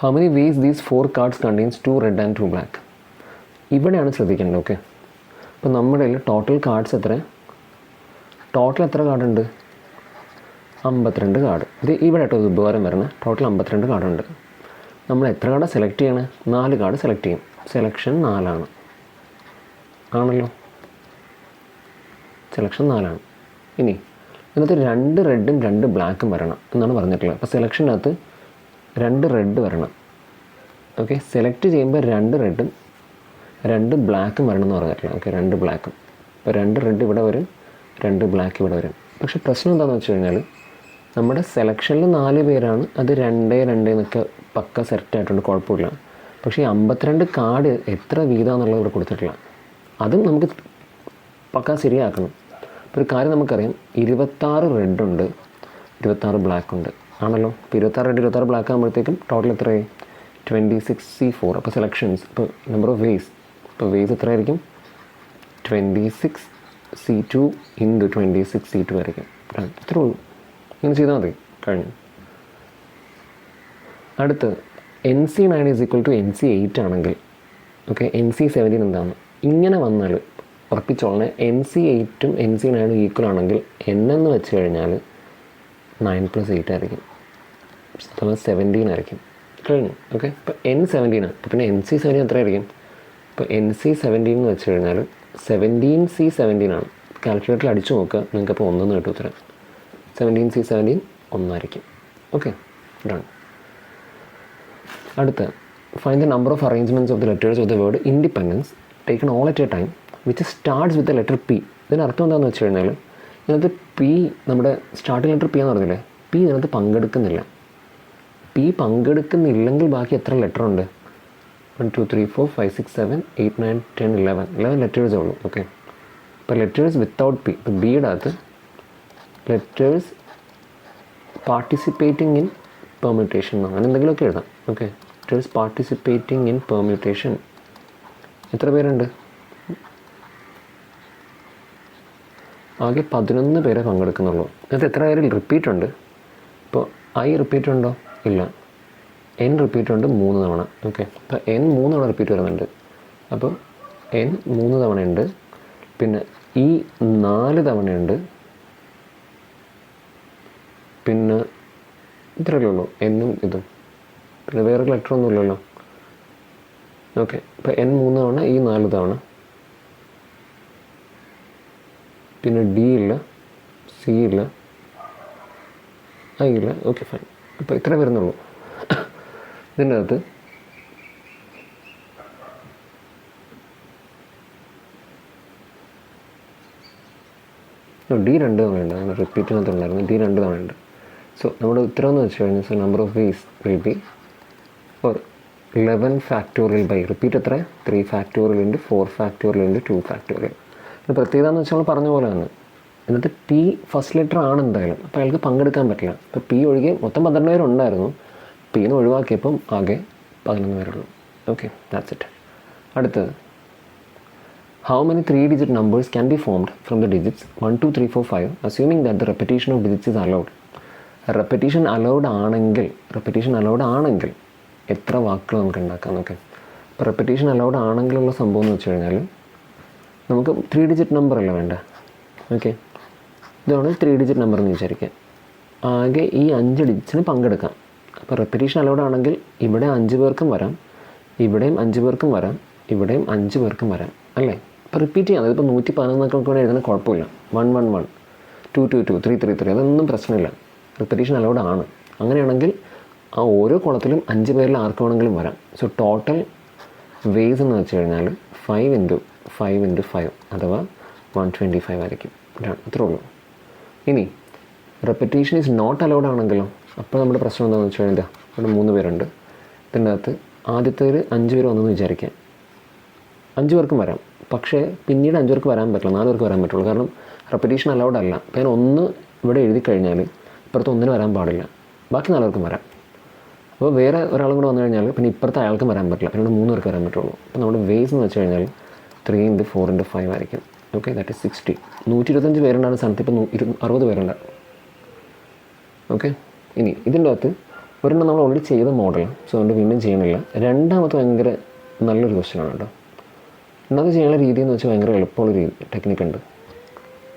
How many vase these 4 cards contains 2 red and 2 black? ഇവിടെയാണ് ശ്രദ്ധിക്കേണ്ടത്. ഓക്കെ, അപ്പോൾ നമ്മുടെ കയ്യിൽ ടോട്ടൽ കാർഡ്സ് എത്ര? ടോട്ടൽ എത്ര കാർഡുണ്ട്? 52 കാർഡ്. ഇത് ഇവിടെ കേട്ടോ ഉപകാരം വരണം. ടോട്ടൽ 52 കാർഡുണ്ട്. നമ്മൾ എത്ര കാർഡ് സെലക്ട് ചെയ്യണം? 4 കാർഡ് സെലക്ട് ചെയ്യും. സെലക്ഷൻ 4 ആണല്ലോ. സെലക്ഷൻ 4. ഇനി ഇതിനകത്ത് 2 റെഡും 2 ബ്ലാക്കും വരണം എന്നാണ് പറഞ്ഞിട്ടുള്ളത്. അപ്പോൾ സെലക്ഷനകത്ത് 2 റെഡ് വരണം. ഓക്കെ, സെലക്ട് ചെയ്യുമ്പോൾ 2 റെഡും 2 ബ്ലാക്കും വരണം എന്ന് പറഞ്ഞിട്ടുള്ളത്. ഓക്കെ, 2 ബ്ലാക്കും. അപ്പോൾ 2 റെഡ് ഇവിടെ വരും, 2 ബ്ലാക്ക് ഇവിടെ വരും. പക്ഷേ പ്രശ്നം എന്താണെന്ന് വെച്ച് കഴിഞ്ഞാൽ നമ്മുടെ സെലക്ഷനിൽ 4 പേരാണ്. അത് 2 എന്നൊക്കെ പക്ക സെറ്റായിട്ടുണ്ട്, കുഴപ്പമില്ല. പക്ഷേ ഈ 52 കാർഡ് എത്ര വീതമാണെന്നുള്ളത് ഇവിടെ കൊടുത്തിട്ടില്ല. അതും നമുക്ക് പക്ക ശരിയാക്കണം. ഇപ്പോൾ ഒരു കാര്യം നമുക്കറിയാം, 26 റെഡുണ്ട്, 26 ബ്ലാക്ക് ഉണ്ട് ആണല്ലോ. ഇപ്പോൾ 26 ബ്ലാക്ക് ആകുമ്പോഴത്തേക്കും ടോട്ടൽ എത്രയായി? 26C4. അപ്പോൾ സെലക്ഷൻസ്, ഇപ്പോൾ നമ്പർ ഓഫ് വേസ്, ഇപ്പോൾ വേസ് എത്രയായിരിക്കും? 26C2 ഇൻറ്റു 26C2 ആയിരിക്കും. ഇത്രേ ഉള്ളൂ. ഇങ്ങനെ ചെയ്താൽ മതി, കഴിഞ്ഞു. അടുത്ത് NC9 is equal to NC8 ആണെങ്കിൽ, ഓക്കെ, NC17 എന്താണ്? ഇങ്ങനെ വന്നാൽ ഉറപ്പിച്ചോളനെ NC8ഉം NC9ഉം ഈക്വൽ ആണെങ്കിൽ എന്ന് വെച്ച് കഴിഞ്ഞാൽ 9 + 8 ആയിരിക്കും, അഥവാ 17 ആയിരിക്കും. കഴിഞ്ഞു. ഓക്കെ, ഇപ്പോൾ N17 ആണ്. പിന്നെ NC17 എത്രയായിരിക്കും? ഇപ്പോൾ NC17 എന്ന് വെച്ച് കഴിഞ്ഞാൽ 17C17 ആണ്. കാൽക്കുലേറ്ററിൽ അടിച്ചു നോക്കുക, നിങ്ങൾക്ക് അപ്പോൾ 1 കിട്ടും ഉത്തരം. 17C17 1 okay, done. അടുത്ത find the number of arrangements of the letters of the word independence taken all at a time which starts with the letter P. ഇതിൻ്റെ അർത്ഥം എന്താണെന്ന് വെച്ച് കഴിഞ്ഞാൽ ഇതിനകത്ത് P, നമ്മുടെ സ്റ്റാർട്ടിംഗ് ലെറ്റർ P എന്ന് പറഞ്ഞില്ലേ, P ഇതിനകത്ത് പങ്കെടുക്കുന്നില്ല. P പങ്കെടുക്കുന്നില്ലെങ്കിൽ ബാക്കി എത്ര ലെറ്റർ ഉണ്ട്? 1 2 3 4 5 6 7 8 9 10 11 ലെറ്റേഴ്സേ ഉള്ളൂ. ഓക്കെ, ഇപ്പോൾ ലെറ്റേഴ്സ് വിത്തൗട്ട് P, ഇപ്പോൾ ബിയുടെ അകത്ത് ലെറ്റേഴ്സ് പാർട്ടിസിപ്പേറ്റിംഗ് ഇൻ പെർമ്യൂട്ടേഷൻ അങ്ങനെ എന്തെങ്കിലുമൊക്കെ എഴുതാം. Okay, letters participating in permutation എത്ര പേരുണ്ട്? ആകെ 11 പേരെ പങ്കെടുക്കുന്നുള്ളൂ. അതിനകത്ത് എത്ര പേരിൽ റിപ്പീറ്റ് ഉണ്ട്? ഇപ്പോൾ I റിപ്പീറ്റ് ഉണ്ടോ? ഇല്ല. N റിപ്പീറ്റ് ഉണ്ട് 3 തവണ. ഓക്കെ, അപ്പോൾ N 3 തവണ റിപ്പീറ്റ് വരുന്നുണ്ട്. അപ്പോൾ N 3 തവണയുണ്ട്. പിന്നെ E 4 തവണയുണ്ട്. പിന്നെ ഇത്രയല്ലേ ഉള്ളൂ, Nഉം ഇതും. പിന്നെ വേറെ ലെറ്ററൊന്നും ഇല്ലല്ലോ. ഓക്കെ, ഇപ്പോൾ N 3 തവണ, E 4 തവണ. പിന്നെ D ഇല്ല, C ഇല്ല, I ഇല്ല. Okay, fine. അപ്പോൾ ഇത്ര വരുന്നുള്ളൂ. ഇതിൻ്റെ അകത്ത് D 2 തവണയുണ്ട്. അങ്ങനെ റിപ്പീറ്റിനകത്ത് ഉണ്ടായിരുന്നു. D 2 തവണയുണ്ട്. സോ നമ്മുടെ ഉത്തരം എന്ന് വെച്ച് കഴിഞ്ഞാൽ so number of ways will be for 11 factorial by repeat എത്ര? 3 factorial into 4 factorial into 2 factorial. ഇത് പ്രത്യേകത എന്ന് വെച്ചാൽ പറഞ്ഞ പോലെ തന്നെ എന്നിട്ട് P ഫസ്റ്റ് ലെറ്റർ ആണ് എന്തായാലും, അപ്പോൾ അയാൾക്ക് പങ്കെടുക്കാൻ പറ്റില്ല. ഇപ്പോൾ P ഒഴികെ മൊത്തം 12 പേരുണ്ടായിരുന്നു. Pന്ന് ഒഴിവാക്കിയപ്പം ആകെ 11 പേരുള്ളൂ. Okay, that's it. അടുത്തത് how many 3-digit numbers can be formed from the digits 1 2 3 4 5 assuming that the repetition of digits is allowed. Repetition allowed ആണെങ്കിൽ എത്ര വാക്കുകൾ നമുക്ക് ഉണ്ടാക്കാം നോക്കാം. ഇപ്പോൾ റെപ്പറ്റീഷൻ അലൗഡ് ആണെങ്കിലുള്ള സംഭവം എന്ന് വെച്ച് കഴിഞ്ഞാൽ നമുക്ക് 3 ഡിജിറ്റ് നമ്പർ അല്ല വേണ്ട. ഓക്കെ, ഇതാണ് 3 ഡിജിറ്റ് നമ്പർ എന്ന് വിചാരിക്കാം. ആകെ ഈ 5 ഡിജിറ്റ്സിന് പങ്കെടുക്കാം. അപ്പോൾ റെപ്പറ്റീഷൻ അലൗഡ് ആണെങ്കിൽ ഇവിടെ 5 പേർക്കും വരാം, ഇവിടെയും 5 പേർക്കും വരാം, ഇവിടെയും 5 പേർക്കും വരാം, അല്ലേ? ഇപ്പോൾ റിപ്പീറ്റ് ചെയ്യാം. അതിപ്പോൾ 111 കൂടെ എഴുതുന്ന കുഴപ്പമില്ല. 1 1 1 2 2 2 3 3 3 അതൊന്നും പ്രശ്നമില്ല. റിപ്പറ്റീഷൻ അലൗഡ് ആണ്. അങ്ങനെയാണെങ്കിൽ ആ ഓരോ കുളത്തിലും 5 പേരിൽ ആർക്ക് വേണമെങ്കിലും വരാം. സോ ടോട്ടൽ വേസ് എന്ന് വെച്ച് കഴിഞ്ഞാൽ 5 × 5 × 5 അഥവാ 125 ആയിരിക്കും. അത്രേ ഉള്ളൂ. ഇനി റെപ്പറ്റീഷൻ ഈസ് നോട്ട് അലൗഡ് ആണെങ്കിലോ, അപ്പോൾ നമ്മുടെ പ്രശ്നം എന്താണെന്ന് വെച്ച് കഴിഞ്ഞാൽ ഇവിടെ 3 പേരുണ്ട്. ഇതിൻ്റെ അകത്ത് ആദ്യത്തേൽ 5 പേര് വന്നെന്ന് വിചാരിക്കാം. 5 പേർക്കും വരാം, പക്ഷേ പിന്നീട് 5 പേർക്ക് വരാൻ പറ്റില്ല, 4 പേർക്ക് വരാൻ പറ്റുള്ളൂ. കാരണം റെപ്പറ്റീഷൻ അലൗഡ് അല്ല. അപ്പോൾ ഞാൻ 1 ഇവിടെ എഴുതി കഴിഞ്ഞാൽ ഇപ്പുറത്ത് 1 വരാൻ പാടില്ല, ബാക്കി 4 പേർക്കും വരാം. അപ്പോൾ വേറെ ഒരാളും കൂടെ വന്നു കഴിഞ്ഞാൽ പിന്നെ ഇപ്പുറത്തെ അയാൾക്കും വരാൻ പറ്റില്ല, പിന്നെ 3 പേർക്ക് വരാൻ പറ്റുള്ളൂ. അപ്പോൾ നമ്മുടെ വേസ് എന്ന് വെച്ച് കഴിഞ്ഞാൽ 3 × 4 × 5 ആയിരിക്കും. Okay, that is 60. 125 പേരുണ്ടാകുന്ന സ്ഥലത്ത് ഇപ്പോൾ 60 പേരുണ്ടാകും. ഓക്കെ, ഇനി ഇതിൻ്റെ അകത്ത് ഒരെണ്ണം നമ്മൾ ഓൾറെഡി ചെയ്ത മോഡൽ, സോ അതുകൊണ്ട് വീണ്ടും ചെയ്യണില്ല. രണ്ടാമത്തെ ഭയങ്കര നല്ലൊരു ക്വസ്റ്റ്യനാണ് കേട്ടോ. രണ്ടാമത് ചെയ്യാനുള്ള രീതി എന്ന് വെച്ചാൽ ഭയങ്കര എളുപ്പമുള്ള ടെക്നിക്ക് ഉണ്ട്.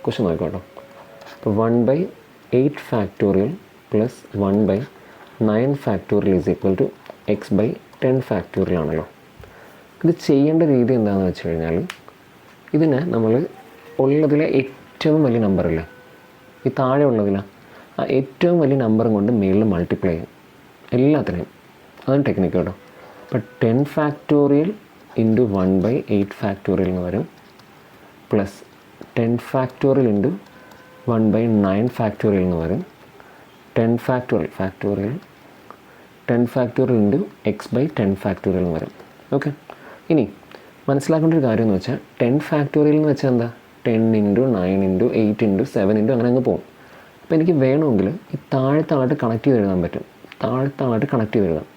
ക്വസ്റ്റ്യൻ നോക്കാം. അപ്പോൾ 1/8 factorial plus 1/9 factorial is equal to x/10 factorial ആണല്ലോ. ഇത് ചെയ്യേണ്ട രീതി എന്താണെന്ന് വെച്ച് കഴിഞ്ഞാൽ ഇതിനെ നമ്മൾ ഉള്ളതിലെ ഏറ്റവും വലിയ നമ്പറില്ലേ, ഈ താഴെ ഉള്ളതിലാണ് ആ ഏറ്റവും വലിയ നമ്പറും കൊണ്ട് മേളിൽ മൾട്ടിപ്ലൈ ചെയ്യും എല്ലാത്തിനെയും. അതാണ് ടെക്നിക്ക് കേട്ടോ. അപ്പോൾ 10 ഫാക്ടോറിയൽ ഇൻറ്റു 1/8 ഫാക്ടോറിയൽ എന്ന് വരും, പ്ലസ് 10 ഫാക്ടോറിയൽ ഇൻറ്റു 1/9 ഫാക്ടോറിയൽ എന്ന് വരും, 10 ഫാക്ടോറിയൽ ഇൻറ്റു x/10 ഫാക്ടോറിയൽ എന്ന് വരും. ഓക്കെ, ഇനി മനസ്സിലാക്കേണ്ട ഒരു കാര്യം എന്ന് വെച്ചാൽ 10 ഫാക്ടോറിയൽ എന്ന് വെച്ചാൽ എന്താ, 10 × 9 × 8 × 7 അങ്ങനെ അങ്ങ് പോകും. അപ്പോൾ എനിക്ക് വേണമെങ്കിൽ ഈ താഴത്താളായിട്ട് കണക്ട് ചെയ്ത് എഴുതാൻ പറ്റും. താഴത്താളായിട്ട് കണക്ട് ചെയ്ത് എഴുതാം.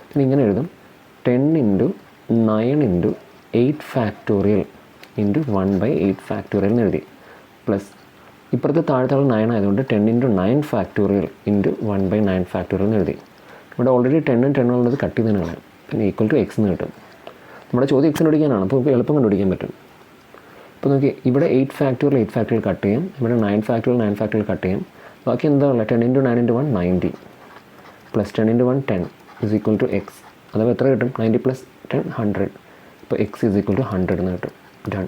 പിന്നെ ഇങ്ങനെ എഴുതും 10 × 9 × 8 ഫാക്ടോറിയൽ ഇൻറ്റു 1/8 ഫാക്ടോറിയൽ എന്ന് എഴുതി. പ്ലസ് ഇപ്പുറത്തെ താഴത്താൾ 9 ആയതുകൊണ്ട് 10 × 9 ഫാക്ടോറിയൽ ഇൻറ്റു 1/9 ഫാക്ടോറിയൽ എന്ന് എഴുതി. ഇവിടെ ഓൾറെഡി 10 ഉള്ളത് കട്ട് ചെയ്ത് തന്നെ കളയാം. പിന്നെ ഈക്വൽ ടു എക്സ് എന്ന് കിട്ടും. നമ്മുടെ ചോദ്യം എക്സ് കണ്ടുപിടിക്കാനാണ്, അപ്പോൾ നമുക്ക് എളുപ്പം കണ്ടുപിടിക്കാൻ പറ്റും. അപ്പോൾ നോക്കി, ഇവിടെ 8 ഫാക്ടോറിയൽ കട്ട് ചെയ്യാം, ഇവിടെ 9 ഫാക്ടോറിയൽ കട്ട് ചെയ്യാം. ബാക്കി എന്താ ഉള്ളത്? 10 × 9 × 1 90 plus 10 × 1 10 is equal to x. അഥവാ എത്ര കിട്ടും? 90 + 10 100. ഇപ്പോൾ എക്സ് ഇസ് ഈക്വൽ ടു 100 എന്ന് കിട്ടും. ഡൺ.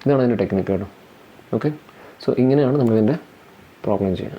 ഇതാണ് അതിൻ്റെ ടെക്നിക്ക് കേട്ടോ. ഓക്കെ, സോ ഇങ്ങനെയാണ് നമ്മളിതിൻ്റെ പ്രോബ്ലം ചെയ്യുക.